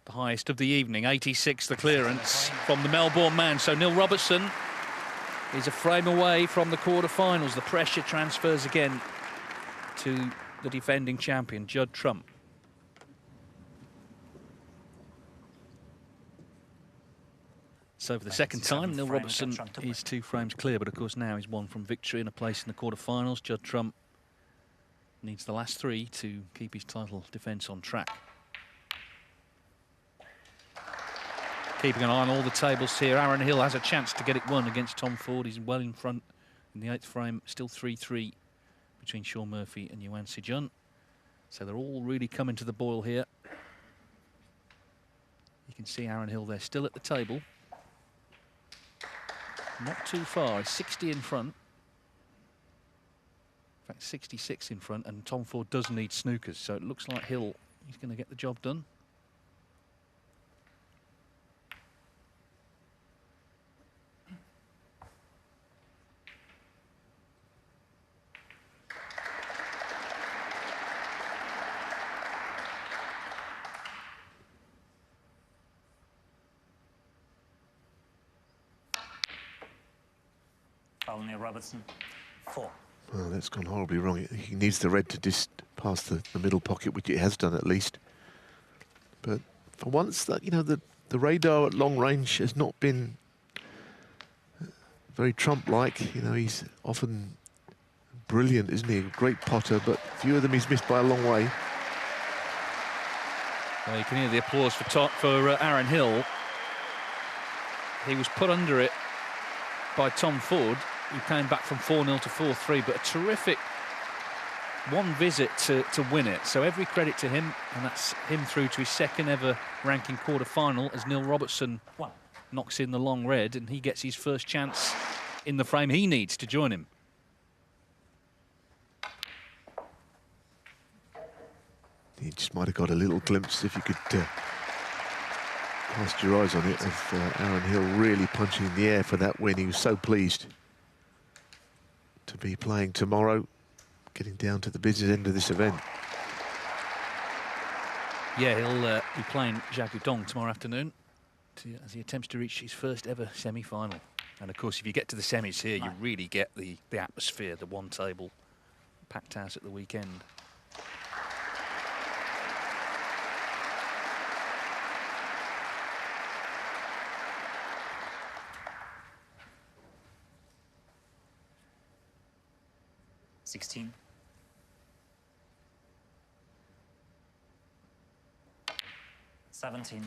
The highest of the evening, 86 the clearance from the Melbourne man. So Neil Robertson is a frame away from the quarterfinals. The pressure transfers again to the defending champion, Judd Trump. So for the second time, Neil Robertson is 2 frames clear, but of course now he's 1 from victory and a place in the quarterfinals. Judd Trump needs the last 3 to keep his title defence on track. Keeping an eye on all the tables here, Aaron Hill has a chance to get it won against Tom Ford. He's well in front in the 8th frame, still 3-3 between Sean Murphy and Yuan Sijun. So they're all really coming to the boil here. You can see Aaron Hill there, still at the table. Not too far, he's 60 in front. In fact, 66 in front, and Tom Ford does need snookers, so it looks like Hill, he's going to get the job done. Foul Neil Robertson. 4. Well, that's gone horribly wrong. He needs the red to just pass the middle pocket, which it has done at least. But for once, that the radar at long range has not been very Trump-like. He's often brilliant, isn't he? A great potter, but few of them he's missed by a long way. Well, you can hear the applause for Aaron Hill. He was put under it by Tom Ford, who came back from 4-0 to 4-3, but a terrific one visit to win it. So every credit to him, and that's him through to his second ever ranking quarter-final as Neil Robertson knocks in the long red, and he gets his first chance in the frame he needs to join him. You just might have got a little glimpse, if you could cast your eyes on it, of Aaron Hill really punching in the air for that win. He was so pleased to be playing tomorrow, getting down to the business end of this event. Yeah, he'll be playing Jagodong tomorrow afternoon as he attempts to reach his first ever semi-final. And of course, if you get to the semis here, you really get the atmosphere, the one table packed house at the weekend. $16. 17.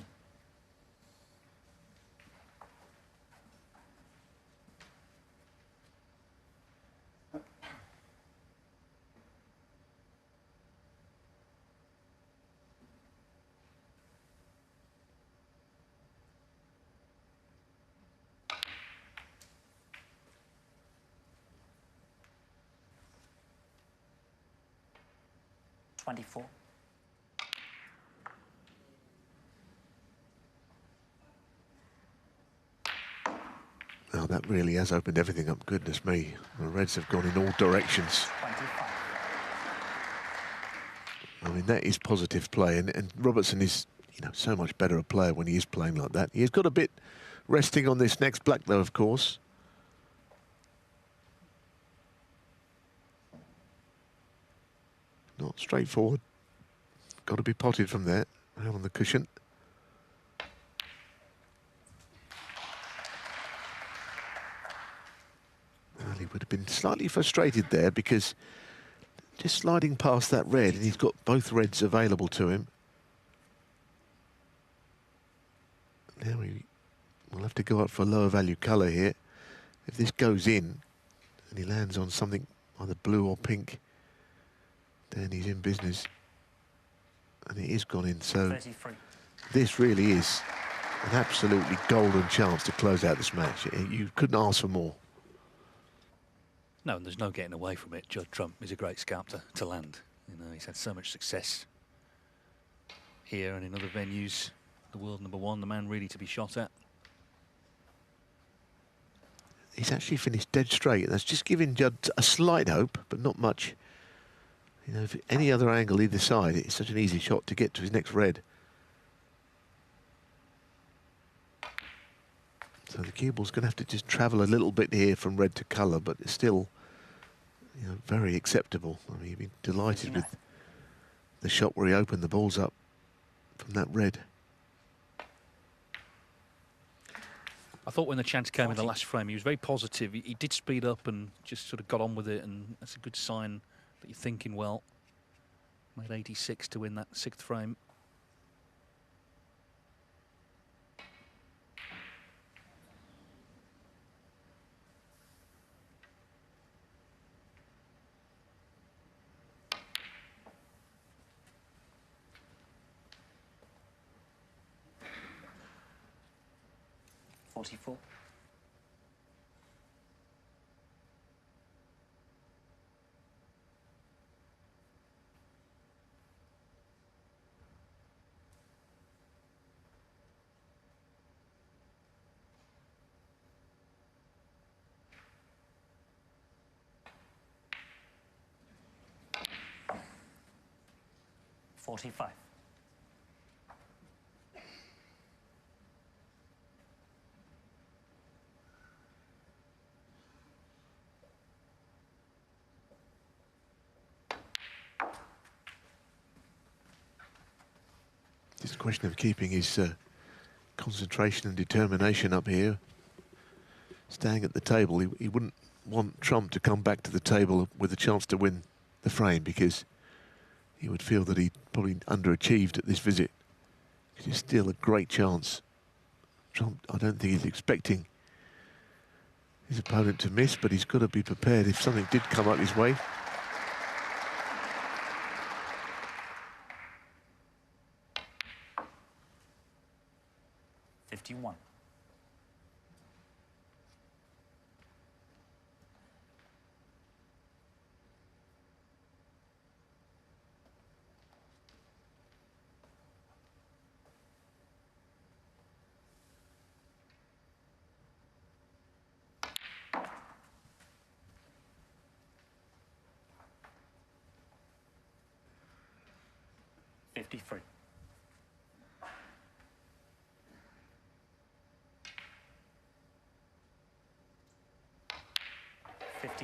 24. Now that really has opened everything up. Goodness me, the Reds have gone in all directions. 25. I mean, that is positive play, and Robertson is, so much better a player when he is playing like that. He's got a bit resting on this next black, though, of course. Not straightforward. Got to be potted from there. Now on the cushion. Well, he would have been slightly frustrated there because just sliding past that red, and he's got both reds available to him. Now we'll have to go up for a lower value colour here. If this goes in and he lands on something either blue or pink, then he's in business. And it is gone in, so 33. this really is an absolutely golden chance to close out this match. You couldn't ask for more. No, and there's no getting away from it. Judd Trump is a great sculptor to land. He's had so much success here and in other venues. The world number one, the man really to be shot at. He's actually finished dead straight. That's just giving Judd a slight hope, but not much. If any other angle either side, it's such an easy shot to get to his next red. So the cue ball's going to have to just travel a little bit here from red to colour, but it's still, very acceptable. I mean, you'd be delighted with the shot where he opened the balls up from that red. I thought when the chance came in the last frame, he was very positive. He did speed up and just sort of got on with it, and that's a good sign that you're thinking well. Made 86 to win that sixth frame. $44. 45. question of keeping his concentration and determination up here. Staying at the table, he wouldn't want Trump to come back to the table with a chance to win the frame, because he would feel that he probably underachieved at this visit. It's still a great chance. Trump, I don't think he's expecting his opponent to miss, but he's got to be prepared if something did come up his way. $51. $53. $54.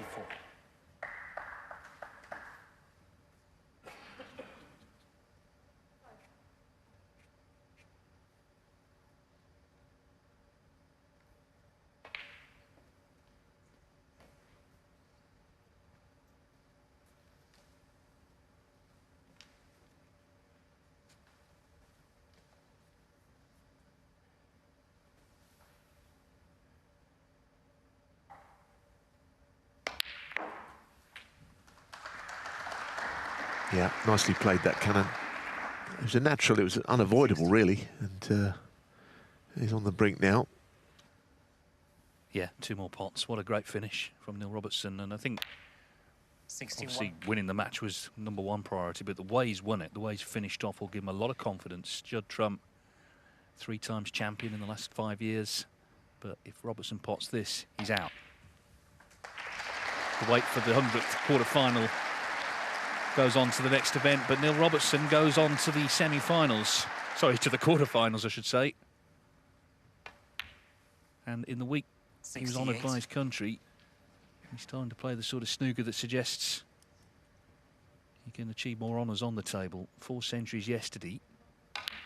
Yeah, nicely played that cannon. It was a natural, it was unavoidable really, and he's on the brink now. Yeah, 2 more pots. What a great finish from Neil Robertson. And I think 61. obviously winning the match was #1 priority, but the way he's won it, the way he's finished off, will give him a lot of confidence. Judd Trump, 3 times champion in the last 5 years, but if Robertson pots this, he's out. The wait for the 100th quarter-final goes on to the next event, but Neil Robertson goes on to the semi-finals. Sorry, to the quarter-finals, I should say. And in the week he was honoured by his country, he's starting to play the sort of snooker that suggests he can achieve more honours on the table. 4 centuries yesterday,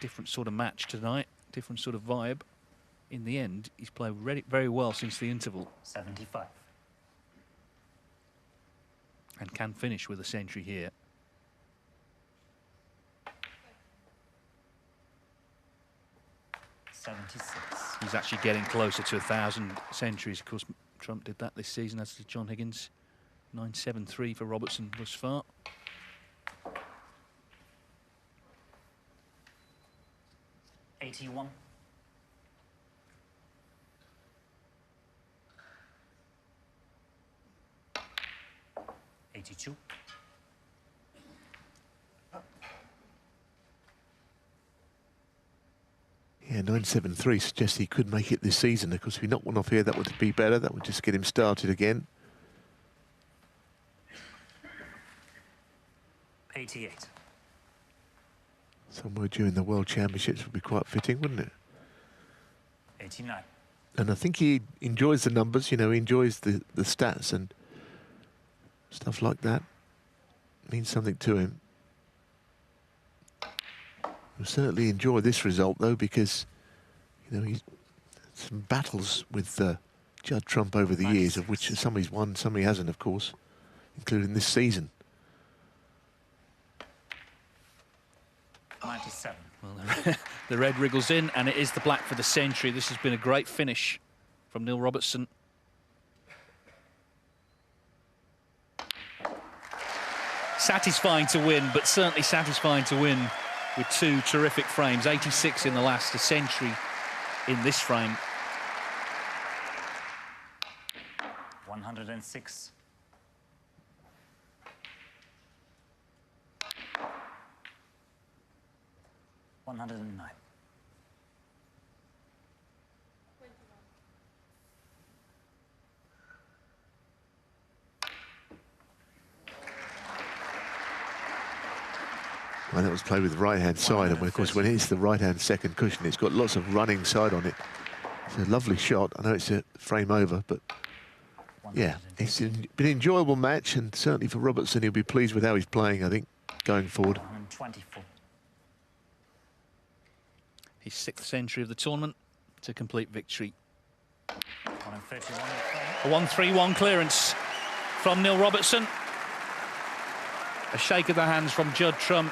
different sort of match tonight, different sort of vibe. In the end, he's played very well since the interval. 75. And can finish with a century here. He's actually getting closer to 1,000 centuries. Of course, Trump did that this season, as did John Higgins. 973 for Robertson thus far. $81. $82. Yeah, 973 suggests he could make it this season. Of course, if he knocked one off here, that would be better. That would just get him started again. 88. Somewhere during the World Championships would be quite fitting, wouldn't it? 89. And I think he enjoys the numbers, you know, he enjoys the stats and stuff like that. Means something to him. We'll certainly enjoy this result, though, because, you know, he's some battles with Judd Trump over the years, of which some he's won, some he hasn't, of course, including this season. 97. Well, the red wriggles in, and it is the black for the century. This has been a great finish from Neil Robertson. Satisfying to win, but certainly satisfying to win with 2 terrific frames. 86 in the last, a century in this frame. 106. $109. Well, that was played with the right-hand side, and of course, when it's the right-hand second cushion, it's got lots of running side on it. It's a lovely shot. I know it's a frame over, but yeah, it's been an enjoyable match, and certainly for Robertson, he'll be pleased with how he's playing, I think, going forward. 124. his 6th century of the tournament to complete victory. 1:31. A 1-3-1 clearance from Neil Robertson. A shake of the hands from Judd Trump.